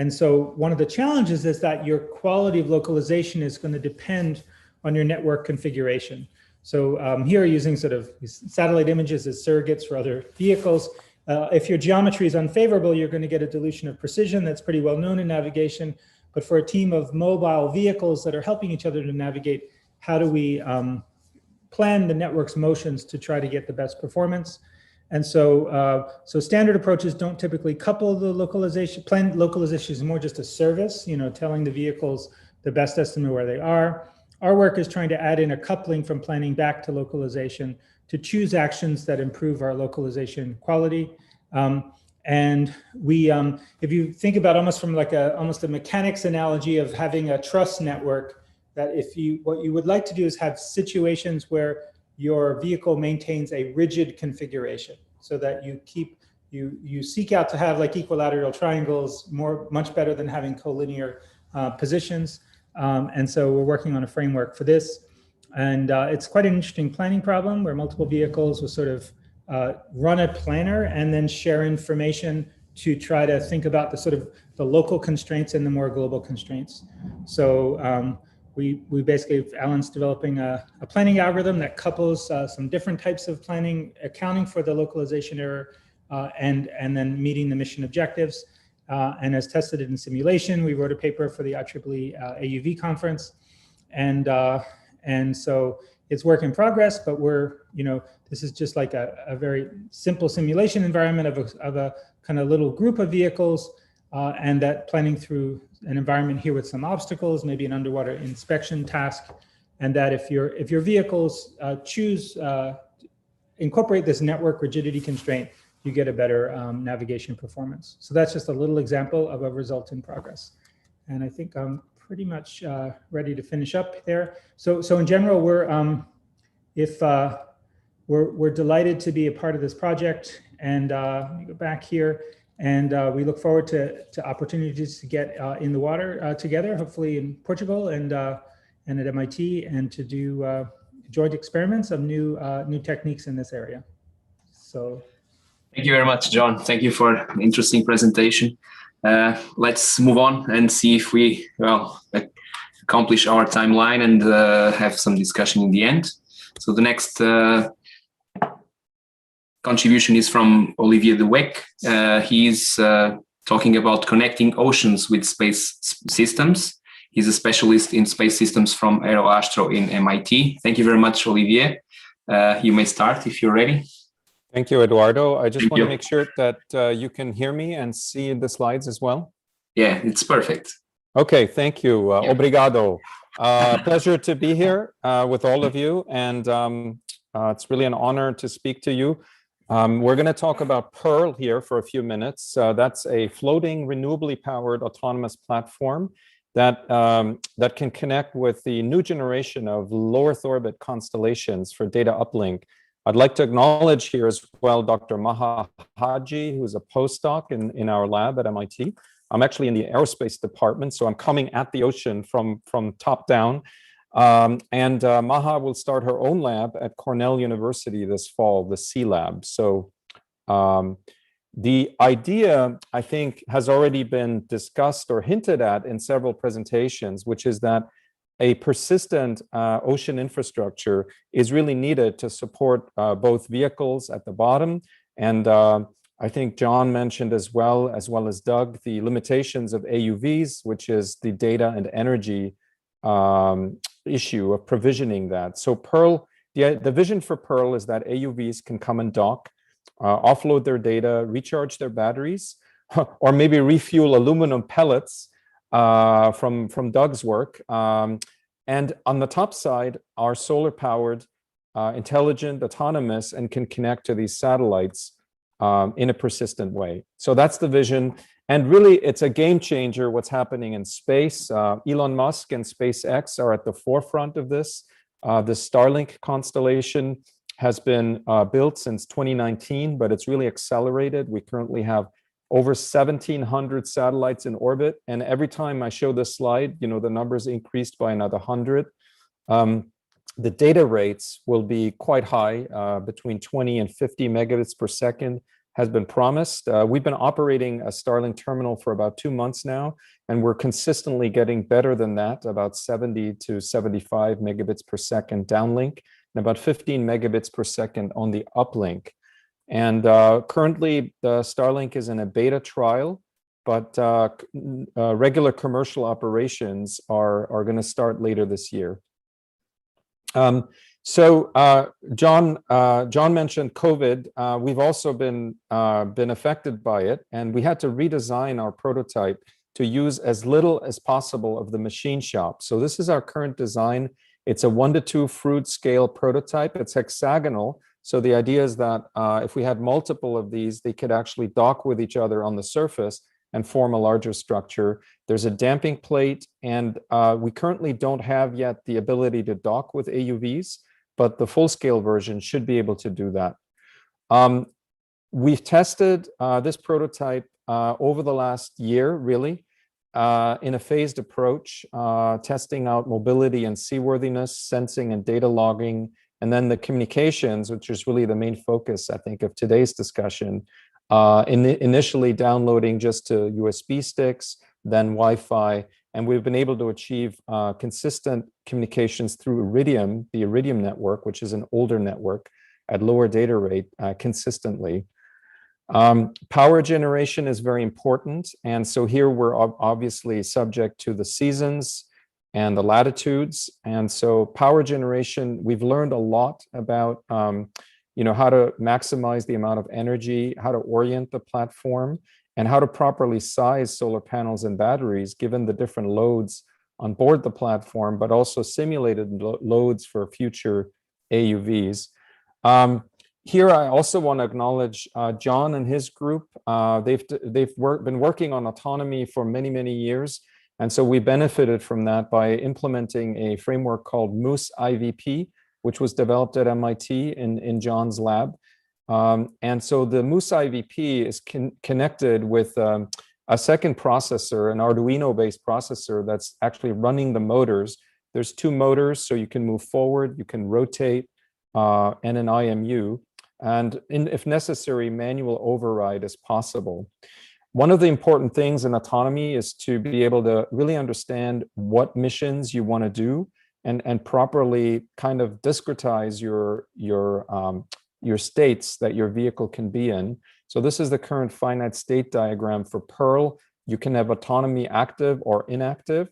so one of the challenges is that your quality of localization is going to depend on your network configuration. So here using sort of satellite images as surrogates for other vehicles. If your geometry is unfavorable, you're going to get a dilution of precision that's pretty well known in navigation. But for a team of mobile vehicles that are helping each other to navigate, how do we plan the network's motions to try to get the best performance? And so, so standard approaches don't typically couple the localization. Planned localization is more just a service, you know, telling the vehicles the best estimate where they are. Our work is trying to add in a coupling from planning back to localization to choose actions that improve our localization quality. And we, if you think about almost from like almost a mechanics analogy of having a truss network, that if you, what you would like to do is have situations where your vehicle maintains a rigid configuration so that you keep, you seek out to have like equilateral triangles much better than having collinear positions. And so we're working on a framework for this. And it's quite an interesting planning problem where multiple vehicles will sort of run a planner and then share information to try to think about the sort of the local constraints and the more global constraints. So we basically, Alan's developing a planning algorithm that couples some different types of planning, accounting for the localization error and then meeting the mission objectives. And as tested in simulation, we wrote a paper for the IEEE AUV conference. And so it's work in progress, but this is just like a very simple simulation environment of a kind of little group of vehicles, and that planning through an environment here with some obstacles, maybe an underwater inspection task, and that if your vehicles incorporate this network rigidity constraint, you get a better navigation performance. So that's just a little example of a result in progress. And I think I'm pretty much ready to finish up there. So in general, we're delighted to be a part of this project. And let me go back here. And we look forward to opportunities to get in the water together, hopefully in Portugal and at MIT, and to do joint experiments of new techniques in this area. So. Thank you very much, John. Thank you for an interesting presentation. Let's move on and see if we accomplish our timeline and have some discussion in the end. So the next contribution is from Olivier de Weck. He's talking about connecting oceans with space systems. He's a specialist in space systems from AeroAstro in MIT. Thank you very much, Olivier. You may start if you're ready. Thank you, Eduardo. I just want to make sure that you can hear me and see the slides as well. Yeah, it's perfect. Okay, thank you. Obrigado. Pleasure to be here with all of you, and it's really an honor to speak to you. We're going to talk about Pearl here for a few minutes. That's a floating, renewably powered autonomous platform that can connect with the new generation of low Earth orbit constellations for data uplink. I'd like to acknowledge here as well Dr. Maha Haji, who's a postdoc in our lab at MIT. I'm actually in the aerospace department, so I'm coming at the ocean from top down. And Maha will start her own lab at Cornell University this fall, the C Lab. So the idea, I think, has already been discussed or hinted at in several presentations, which is that a persistent ocean infrastructure is really needed to support both vehicles at the bottom. And I think John mentioned as well as Doug, the limitations of AUVs, which is the data and energy issue of provisioning that. So Pearl, the vision for Pearl is that AUVs can come and dock, offload their data, recharge their batteries, or maybe refuel aluminum pellets from Doug's work. And on the top side are solar powered, intelligent, autonomous, and can connect to these satellites in a persistent way. So that's the vision. And really, it's a game changer what's happening in space. Elon Musk and SpaceX are at the forefront of this. The Starlink constellation has been built since 2019, but it's really accelerated. We currently have over 1,700 satellites in orbit. And every time I show this slide, the numbers increased by another 100. The data rates will be quite high, between 20 and 50 megabits per second has been promised. We've been operating a Starlink terminal for about 2 months now, and we're consistently getting better than that, about 70 to 75 megabits per second downlink, and about 15 megabits per second on the uplink. And currently, the Starlink is in a beta trial, but regular commercial operations are going to start later this year. John mentioned COVID. We've also been affected by it, and we had to redesign our prototype to use as little as possible of the machine shop. So this is our current design. It's a 1:2 Froude scale prototype. It's hexagonal. So the idea is that if we had multiple of these, they could actually dock with each other on the surface and form a larger structure. There's a damping plate, and we currently don't have yet the ability to dock with AUVs, but the full-scale version should be able to do that. We've tested this prototype over the last year, really, in a phased approach, testing out mobility and seaworthiness, sensing and data logging, and then the communications, which is really the main focus, I think, of today's discussion. Initially downloading just to USB sticks, then Wi-Fi, and we've been able to achieve consistent communications through Iridium, the Iridium network, which is an older network, at lower data rate consistently. Power generation is very important, and so here we're obviously subject to the seasons. and the latitudes. And so power generation, we've learned a lot about how to maximize the amount of energy, how to orient the platform, and how to properly size solar panels and batteries given the different loads on board the platform, but also simulated loads for future AUVs. Here, I also want to acknowledge John and his group. They've been working on autonomy for many, many years. And so we benefited from that by implementing a framework called Moose IVP, which was developed at MIT in John's lab. And so the Moose IVP is connected with a second processor, an Arduino-based processor that's actually running the motors. There's two motors, so you can move forward, you can rotate, and an IMU. And if necessary, manual override is possible. One of the important things in autonomy is to be able to really understand what missions you want to do and properly kind of discretize your states that your vehicle can be in. So this is the current finite state diagram for Pearl. You can have autonomy active or inactive.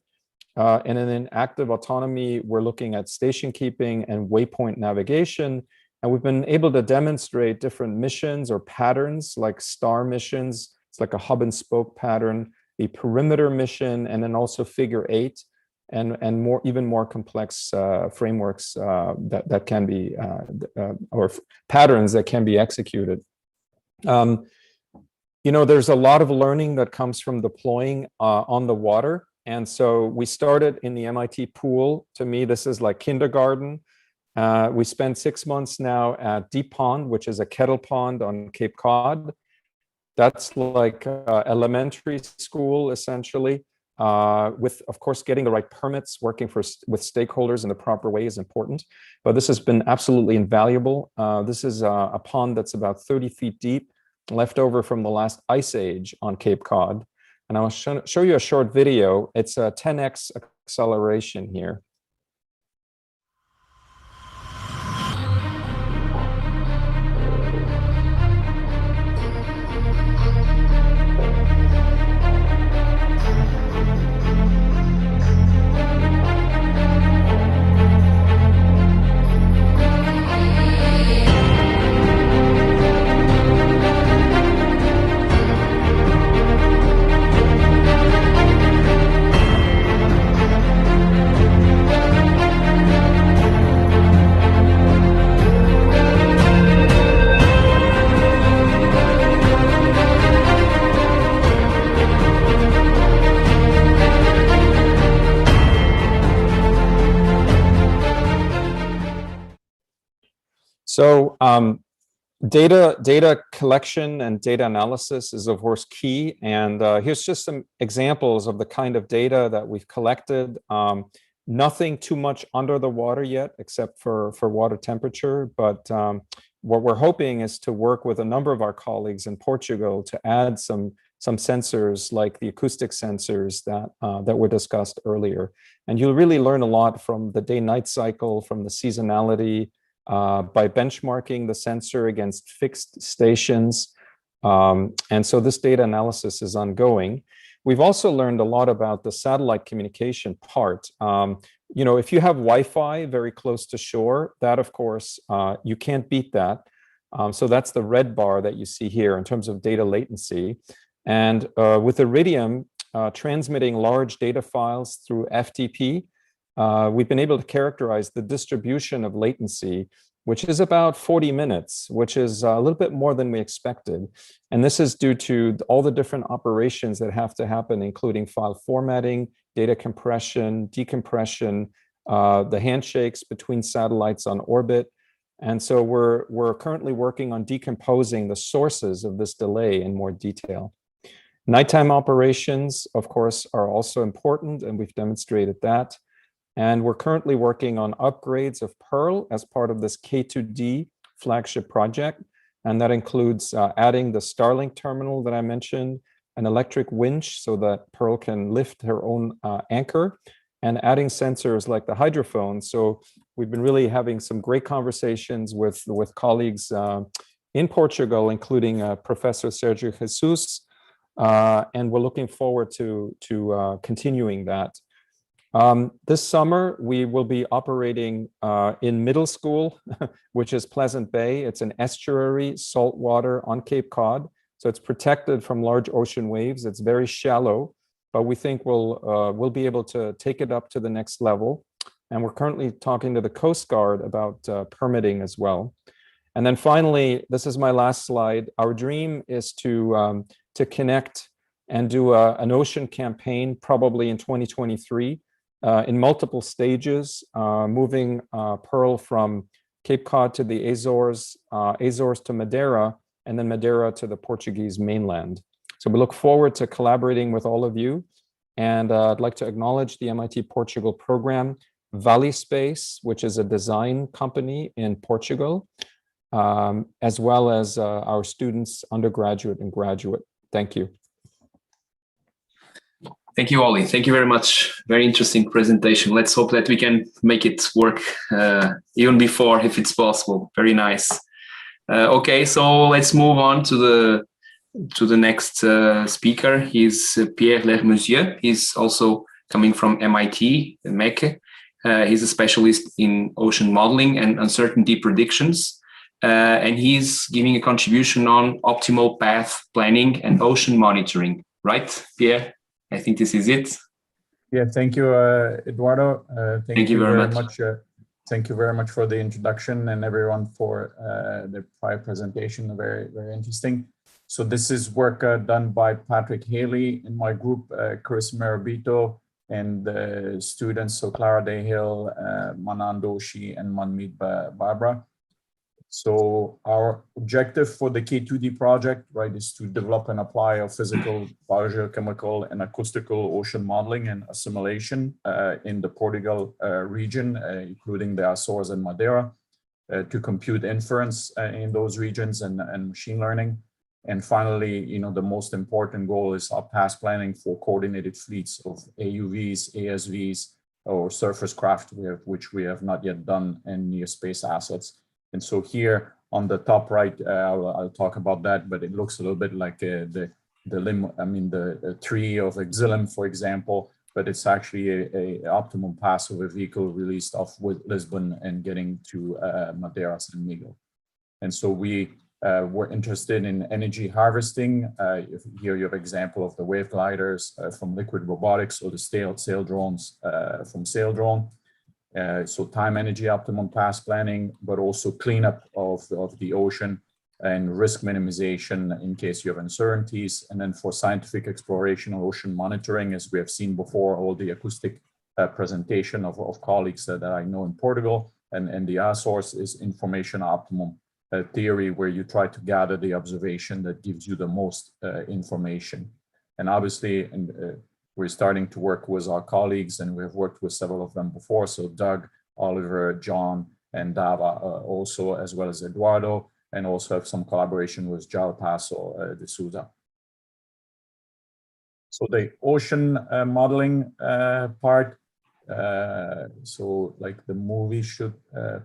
And in active autonomy, we're looking at station keeping and waypoint navigation. And we've been able to demonstrate different missions or patterns like star missions. It's like a hub and spoke pattern, a perimeter mission, and then also figure 8 and more, even more complex frameworks that can be, or patterns that can be executed. There's a lot of learning that comes from deploying on the water. And so we started in the MIT pool. To me, this is like kindergarten. We spent 6 months now at Deep Pond, which is a kettle pond on Cape Cod. That's like elementary school, essentially, with, of course, getting the right permits, working with stakeholders in the proper way is important. But this has been absolutely invaluable. This is a pond that's about 30 feet deep, left over from the last ice age on Cape Cod. And I'll show you a short video. It's a 10x acceleration here. So data collection and data analysis is, of course, key. And here's just some examples of the kind of data that we've collected. Nothing too much under the water yet, except for water temperature. But what we're hoping is to work with a number of our colleagues in Portugal to add some sensors like the acoustic sensors that were discussed earlier. And you'll really learn a lot from the day-night cycle, from the seasonality, by benchmarking the sensor against fixed stations. And so this data analysis is ongoing. We've also learned a lot about the satellite communication part. If you have Wi-Fi very close to shore, that, of course, you can't beat that. So that's the red bar that you see here in terms of data latency. And with Iridium transmitting large data files through FTP, we've been able to characterize the distribution of latency, which is about 40 minutes, which is a little bit more than we expected. And this is due to all the different operations that have to happen, including file formatting, data compression, decompression, the handshakes between satellites on orbit. And so we're currently working on decomposing the sources of this delay in more detail. Nighttime operations, of course, are also important, and we've demonstrated that. And we're currently working on upgrades of Pearl as part of this K2D flagship project. And that includes adding the Starlink terminal that I mentioned, an electric winch so that Pearl can lift her own anchor, and adding sensors like the hydrophone. So we've been really having some great conversations with colleagues in Portugal, including Professor Sergio Jesus. And we're looking forward to continuing that. This summer, we will be operating in middle school, which is Pleasant Bay. It's an estuary, saltwater on Cape Cod. So it's protected from large ocean waves. It's very shallow, but we think we'll be able to take it up to the next level. And we're currently talking to the Coast Guard about permitting as well. And then finally, this is my last slide. Our dream is to connect and do an ocean campaign, probably in 2023, in multiple stages, moving pearl from Cape Cod to the Azores, Azores to Madeira, and then Madeira to the Portuguese mainland. So we look forward to collaborating with all of you. And I'd like to acknowledge the MIT Portugal program, Valley Space, which is a design company in Portugal, as well as our students, undergraduate and graduate. Thank you. Thank you, Ollie. Thank you very much. Very interesting presentation. Let's hope that we can make it work even before, if it's possible. Very nice. Okay, so let's move on to the next speaker. He's Pierre Lermesieux. He's also coming from MIT, Mecca. He's a specialist in ocean modeling and uncertainty predictions. And he's giving a contribution on optimal path planning and ocean monitoring. Right, Pierre? I think this is it. Yeah, thank you, Eduardo. Thank you very much. Thank you very much for the introduction and everyone for the prior presentation. Very, very interesting. So this is work done by Patrick Haley in my group, Chris Marabito, and the students, so Clara Dehill, Manan Doshi, and Manmeet Barbara. So our objective for the K2D project, right, is to develop and apply a physical, biogeochemical, and acoustical ocean modeling and assimilation in the Portugal region, including the Azores and Madeira, to compute inference in those regions and machine learning. And finally, you know, the most important goal is our path planning for coordinated fleets of AUVs, ASVs, or surface craft, which we have not yet done, and near space assets. And so here on the top right, I'll talk about that, but it looks a little bit like the tree of Exilium, for example, but it's actually a optimum path of a vehicle released off with Lisbon and getting to Madeira and Migo. And so we were interested in energy harvesting. Here you have an example of the wave gliders from Liquid Robotics, or the sail drones from Sail Drone. So time, energy, optimum path planning, but also cleanup of the ocean and risk minimization in case you have uncertainties. And then for scientific exploration or ocean monitoring, as we have seen before, all the acoustic presentation of colleagues that I know in Portugal and the Azores is information optimum theory, where you try to gather the observation that gives you the most information. And obviously, we're starting to work with our colleagues, and we've worked with several of them before. So Doug, Oliver, John, and Dava also, as well as Eduardo, and also have some collaboration with João Passo de Souza. So the ocean modeling part, so like the movie should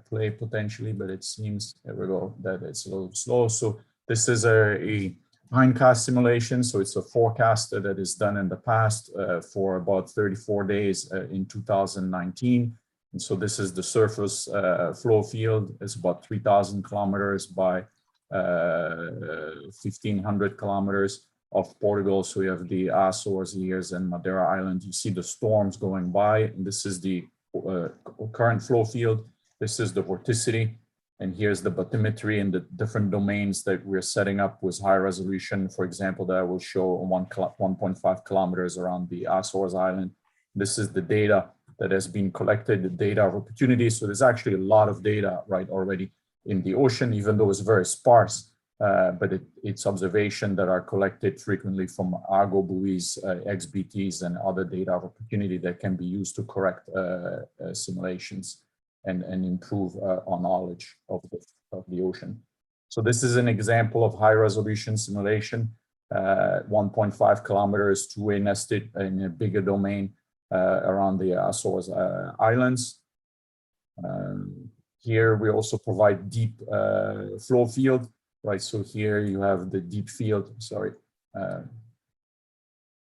play potentially, but it seems, there we go, that it's a little slow. So this is a hindcast simulation. So it's a forecast that is done in the past for about 34 days in 2019. And so this is the surface flow field. It's about 3,000 kilometers by 1,500 kilometers of Portugal. So you have the Azores here and Madeira Island. You see the storms going by, and this is the current flow field. This is the vorticity. And here's the bathymetry and the different domains that we're setting up with high resolution. For example, that I will show 1.5 kilometers around the Azores Island. This is the data that has been collected, the data of opportunity. So there's actually a lot of data right already in the ocean, even though it's very sparse, but it's observation that are collected frequently from Argo buoys, XBTs, and other data of opportunity that can be used to correct simulations and improve our knowledge of the ocean. So this is an example of high resolution simulation, 1.5 kilometers, two-way nested in a bigger domain around the Azores Islands. Here we also provide deep flow field, right? So here you have the deep field,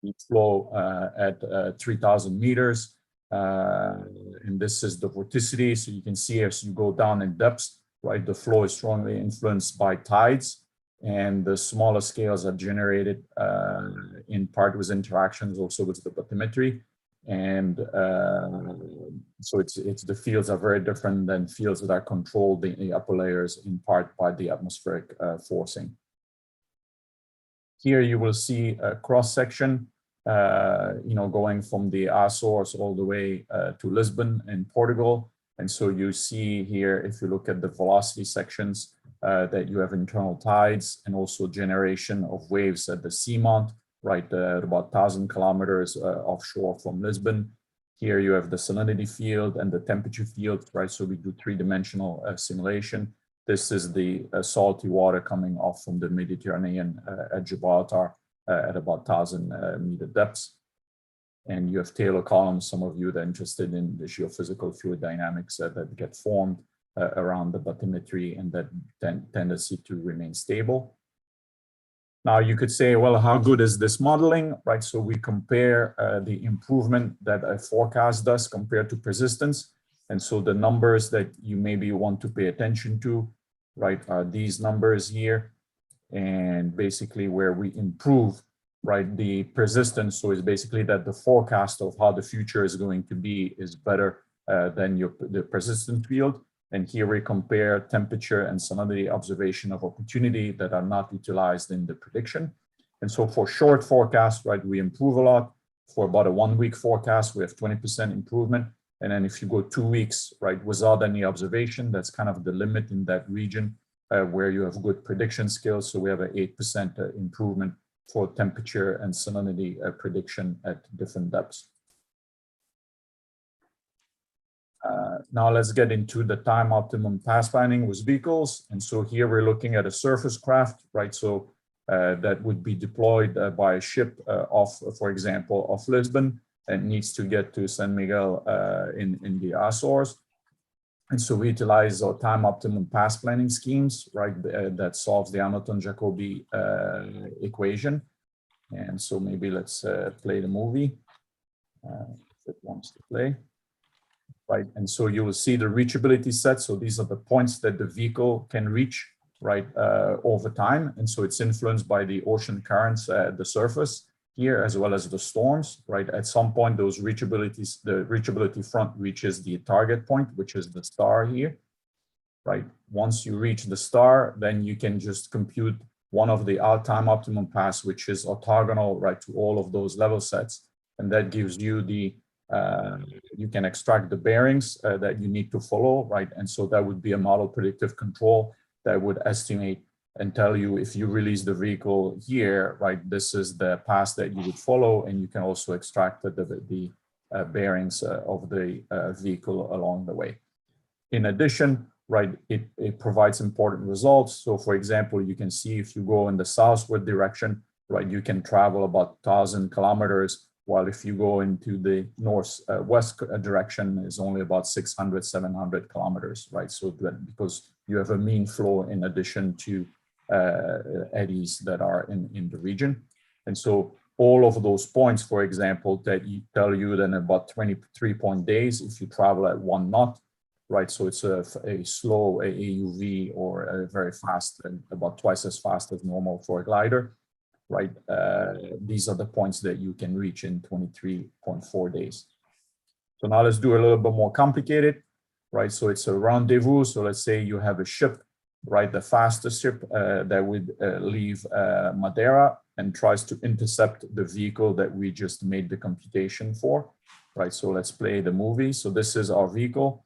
deep flow at 3,000 meters. And this is the vorticity. So you can see as you go down in depth, right, the flow is strongly influenced by tides, and the smaller scales are generated in part with interactions also with the bathymetry. And so it's the fields are very different than fields that are controlled in the upper layers in part by the atmospheric forcing. Here you will see a cross section, going from the Açores all the way to Lisbon in Portugal. And so you see here, if you look at the velocity sections, that you have internal tides and also generation of waves at the seamount, right, at about 1,000 kilometers offshore from Lisbon. Here you have the salinity field and the temperature field, right? So we do three-dimensional simulation. This is the salty water coming off from the Mediterranean at Gibraltar at about 1,000 meter depths. And you have Taylor columns, some of you that are interested in the geophysical fluid dynamics that get formed around the bathymetry and that tendency to remain stable. Now you could say, well, how good is this modeling, right? So we compare the improvement that a forecast does compared to persistence. And so the numbers that you maybe want to pay attention to, right, are these numbers here. And basically where we improve, right, the persistence. So it's basically that the forecast of how the future is going to be is better than the persistent field. And here we compare temperature and salinity observation of opportunity that are not utilized in the prediction. And so for short forecast, right, we improve a lot. For about a 1 week forecast, we have 20% improvement. And then if you go 2 weeks, right, without any observation, that's kind of the limit in that region where you have good prediction skills. So we have an 8% improvement for temperature and salinity prediction at different depths. Now let's get into the time optimum path planning with vehicles. And so here we're looking at a surface craft, right? So that would be deployed by a ship off, for example, off Lisbon, and needs to get to San Miguel in the Açores. And so we utilize our time optimum path planning schemes, right? That solves the Hamilton-Jacobi equation. And so maybe let's play the movie if it wants to play. Right, and so you will see the reachability set. So these are the points that the vehicle can reach, right, over time. And so it's influenced by the ocean currents at the surface here, as well as the storms, right? At some point, those reachabilities, the reachability front reaches the target point, which is the star here, right? Once you reach the star, then you can just compute one of the time optimum paths, which is orthogonal, right, to all of those level sets. And that gives you the you can extract the bearings that you need to follow, right? And so that would be a model predictive control that would estimate and tell you if you release the vehicle here, right, this is the path that you would follow, and you can also extract the bearings of the vehicle along the way. In addition, right, it provides important results. So for example, you can see if you go in the southward direction, right, you can travel about 1,000 kilometers, while if you go into the northwest direction, is only about 600, 700 kilometers, right? So that because you have a mean flow in addition to eddies that are in the region. And so all of those points, for example, that tell you that in about 23 days, if you travel at 1 knot, right? So it's a slow AUV or a very fast, about twice as fast as normal for a glider. Right, these are the points that you can reach in 23.4 days. So now let's do a little bit more complicated, right? So it's a rendezvous. So let's say you have a ship, right? The fastest ship that would leave Madeira and tries to intercept the vehicle that we just made the computation for, right? So let's play the movie. So this is our vehicle.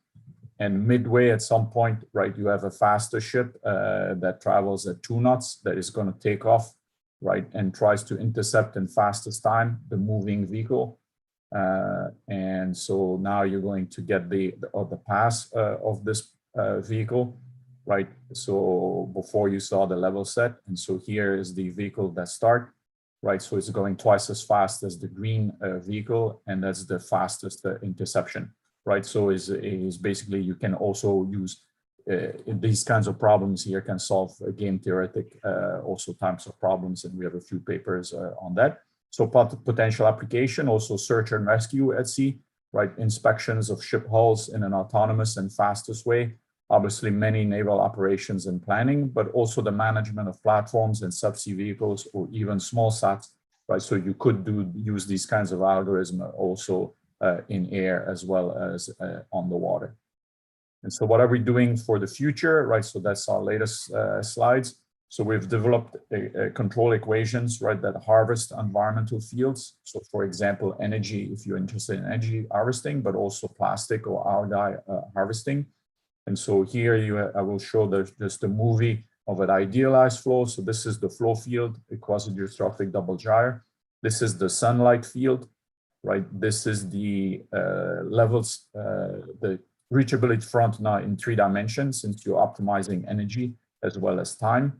And midway at some point, right, you have a faster ship that travels at 2 knots that is going to take off, right, and tries to intercept in fastest time the moving vehicle. And so now you're going to get the pass of this vehicle, right? So before you saw the level set, and so here is the vehicle that start, right? So it's going twice as fast as the green vehicle, and that's the fastest interception, right? So is basically you can also use in these kinds of problems here can solve game theoretic also types of problems, and we have a few papers on that. So potential application, also search and rescue at sea, right? Inspections of ship hulls in an autonomous and fastest way. Obviously, many naval operations and planning, but also the management of platforms and subsea vehicles or even small sats, right? So you could use these kinds of algorithms also in air as well as on the water. And so what are we doing for the future, right? So that's our latest slides. So we've developed a control equations, right, that harvest environmental fields. So for example, energy, if you're interested in energy harvesting, but also plastic or algae harvesting. And so here I will show just the movie of an idealized flow. So this is the flow field, a quasi-geostrophic double gyre. This is the sunlight field, right? This is the levels, the reachability front now in 3 dimensions, since you're optimizing energy as well as time,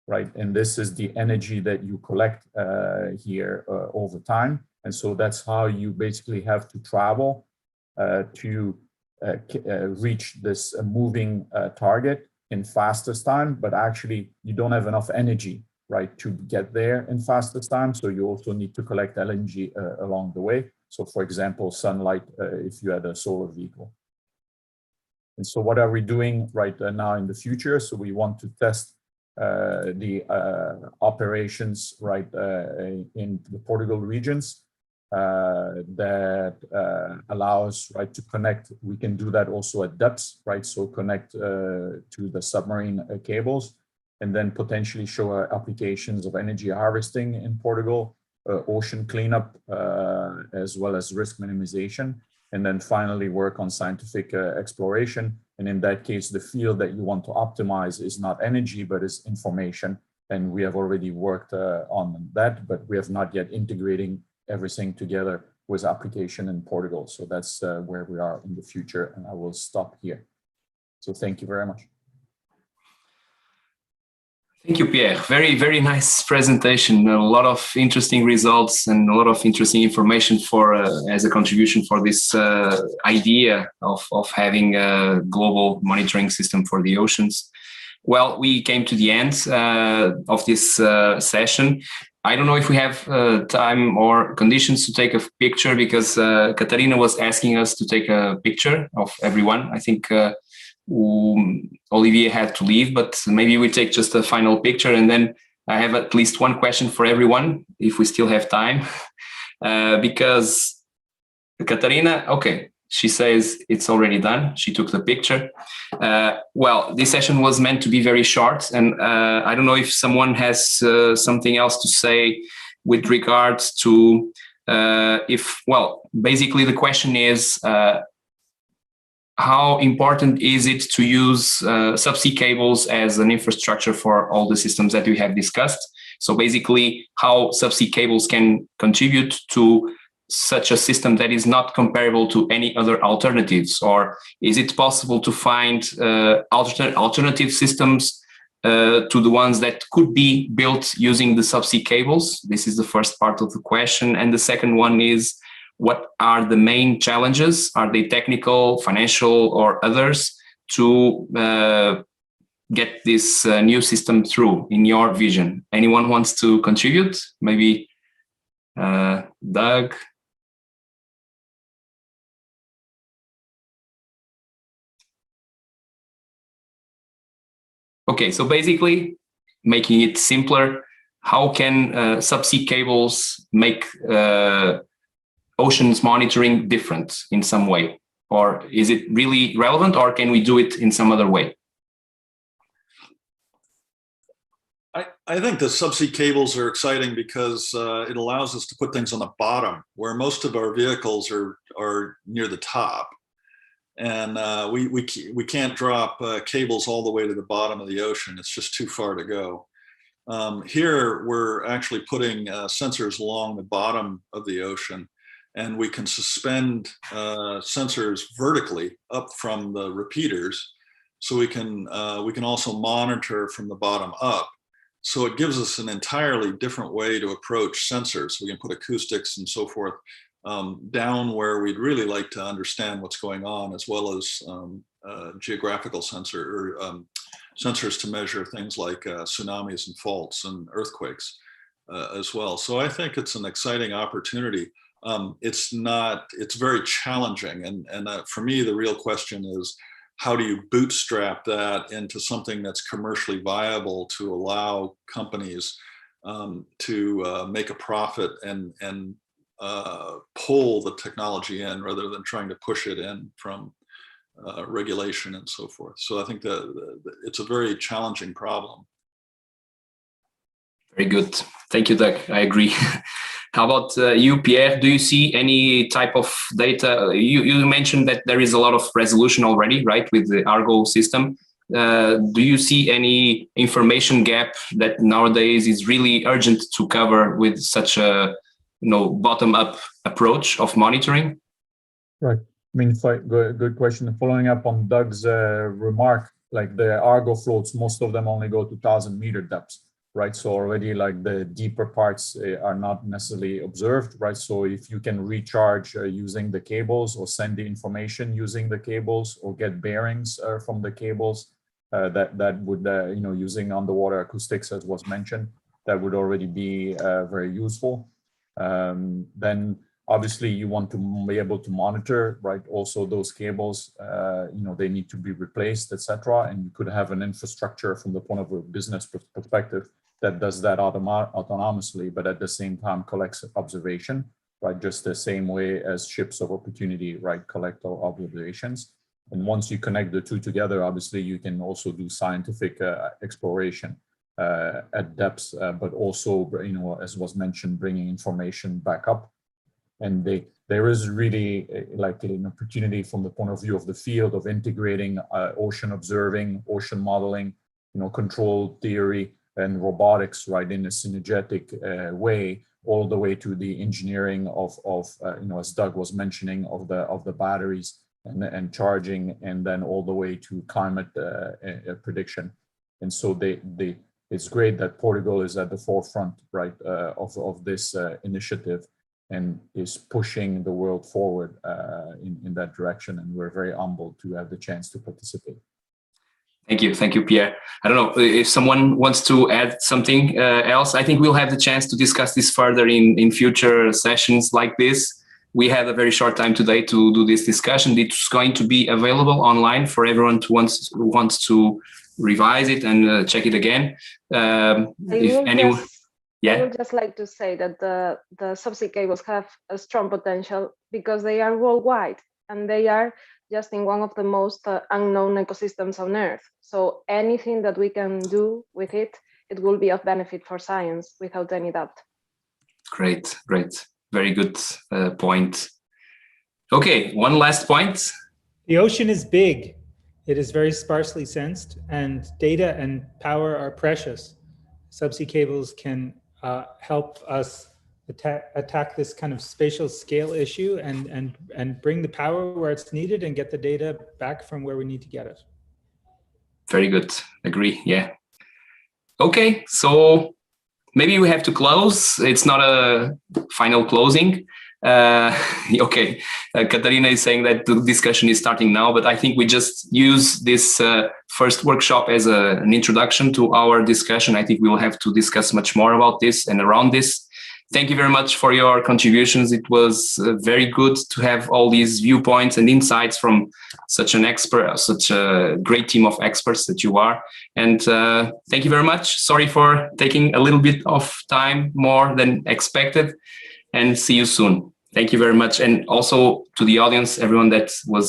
right? And this is the energy that you collect here over time. And so that's how you basically have to travel to reach this moving target in fastest time, but actually you don't have enough energy, right, to get there in fastest time. So you also need to collect LNG along the way. So for example, sunlight, if you had a solar vehicle. And so what are we doing right now in the future? So we want to test the operations right in the Portugal regions that allow us right to connect. We can do that also at depths, right? So connect to the submarine cables, and then potentially show applications of energy harvesting in Portugal, ocean cleanup, as well as risk minimization. And then finally work on scientific exploration. And in that case, the field that you want to optimize is not energy, but is information. And we have already worked on that, but we have not yet integrating everything together with application in Portugal. So that's where we are in the future. And I will stop here. So thank you very much. Thank you, Pierre. Very, very nice presentation. A lot of interesting results and a lot of interesting information for as a contribution for this idea of having a global monitoring system for the oceans. Well, we came to the end of this session. I don't know if we have time or conditions to take a picture, because Katarina was asking us to take a picture of everyone. I think Olivier had to leave, but maybe we take just a final picture, and then I have at least one question for everyone, if we still have time, because Katarina, okay, she says it's already done. She took the picture. Well, this session was meant to be very short, and I don't know if someone has something else to say with regards to basically the question is, how important is it to use subsea cables as an infrastructure for all the systems that we have discussed? So basically, how subsea cables can contribute to such a system that is not comparable to any other alternatives? Or is it possible to find alternative systems to the ones that could be built using the subsea cables? This is the first part of the question. And the second one is, what are the main challenges? Are they technical, financial, or others to get this new system through, in your vision? Anyone wants to contribute? Maybe Doug? Okay, so basically, making it simpler, how can subsea cables make oceans monitoring different in some way? Or is it really relevant, or can we do it in some other way? I think the subsea cables are exciting because it allows us to put things on the bottom, where most of our vehicles are near the top. And we can't drop cables all the way to the bottom of the ocean. It's just too far to go. Here, we're actually putting sensors along the bottom of the ocean, and we can suspend sensors vertically up from the repeaters, so we can also monitor from the bottom up. So it gives us an entirely different way to approach sensors. We can put acoustics and so forth down where we'd really like to understand what's going on, as well as geographical sensors to measure things like tsunamis and faults and earthquakes as well. So I think it's an exciting opportunity. it's very challenging. And for me, the real question is, how do you bootstrap that into something that's commercially viable to allow companies to make a profit and pull the technology in rather than trying to push it in from regulation and so forth. So I think that it's a very challenging problem. Very good. Thank you, Doug. I agree. How about you, Pierre? Do you see any type of data? You mentioned that there is a lot of resolution already, right, with the Argo system. Do you see any information gap that nowadays is really urgent to cover with such a bottom-up approach of monitoring? Right. I mean, good question. Following up on Doug's remark, like the Argo floats, most of them only go to 1,000-meter depths. Right, so already like the deeper parts are not necessarily observed, right? So if you can recharge using the cables or send the information using the cables or get bearings from the cables, that would, using underwater acoustics as was mentioned, that would already be very useful. Then obviously you want to be able to monitor, right? Also those cables, they need to be replaced, etc. And you could have an infrastructure from the point of a business perspective that does that autonomously, but at the same time collects observation, right? Just the same way as ships of opportunity, right, collect observations. And once you connect the two together, obviously you can also do scientific exploration at depths, but also, as was mentioned, bringing information back up. And there is really like an opportunity from the point of view of the field of integrating ocean observing, ocean modeling, control theory and robotics, right, in a synergetic way, all the way to the engineering of as Doug was mentioning, of the batteries and charging, and then all the way to climate prediction. And so it's great that Portugal is at the forefront, right, of this initiative, and is pushing the world forward in that direction. And we're very humbled to have the chance to participate. Thank you, Pierre. I don't know if someone wants to add something else. I think we'll have the chance to discuss this further in future sessions like this. We had a very short time today to do this discussion. It's going to be available online for everyone who wants to revise it and check it again. If anyone. Yeah. I would just like to say that the subsea cables have a strong potential because they are worldwide and they are just in one of the most unknown ecosystems on Earth. So anything that we can do with it, it will be of benefit for science without any doubt. Great. Very good point. Okay, one last point. The ocean is big. It is very sparsely sensed, and data and power are precious. Subsea cables can help us attack this kind of spatial scale issue and bring the power where it's needed and get the data back from where we need to get it. Very good. Agree. Yeah. Okay. So maybe we have to close. It's not a final closing. Okay. Katarina is saying that the discussion is starting now, but I think we just use this first workshop as an introduction to our discussion. I think we will have to discuss much more about this and around this. Thank you very much for your contributions. It was very good to have all these viewpoints and insights from such an expert, such a great team of experts that you are. And thank you very much. Sorry for taking a little bit of time more than expected, and see you soon. Thank you very much. And also to the audience, everyone that was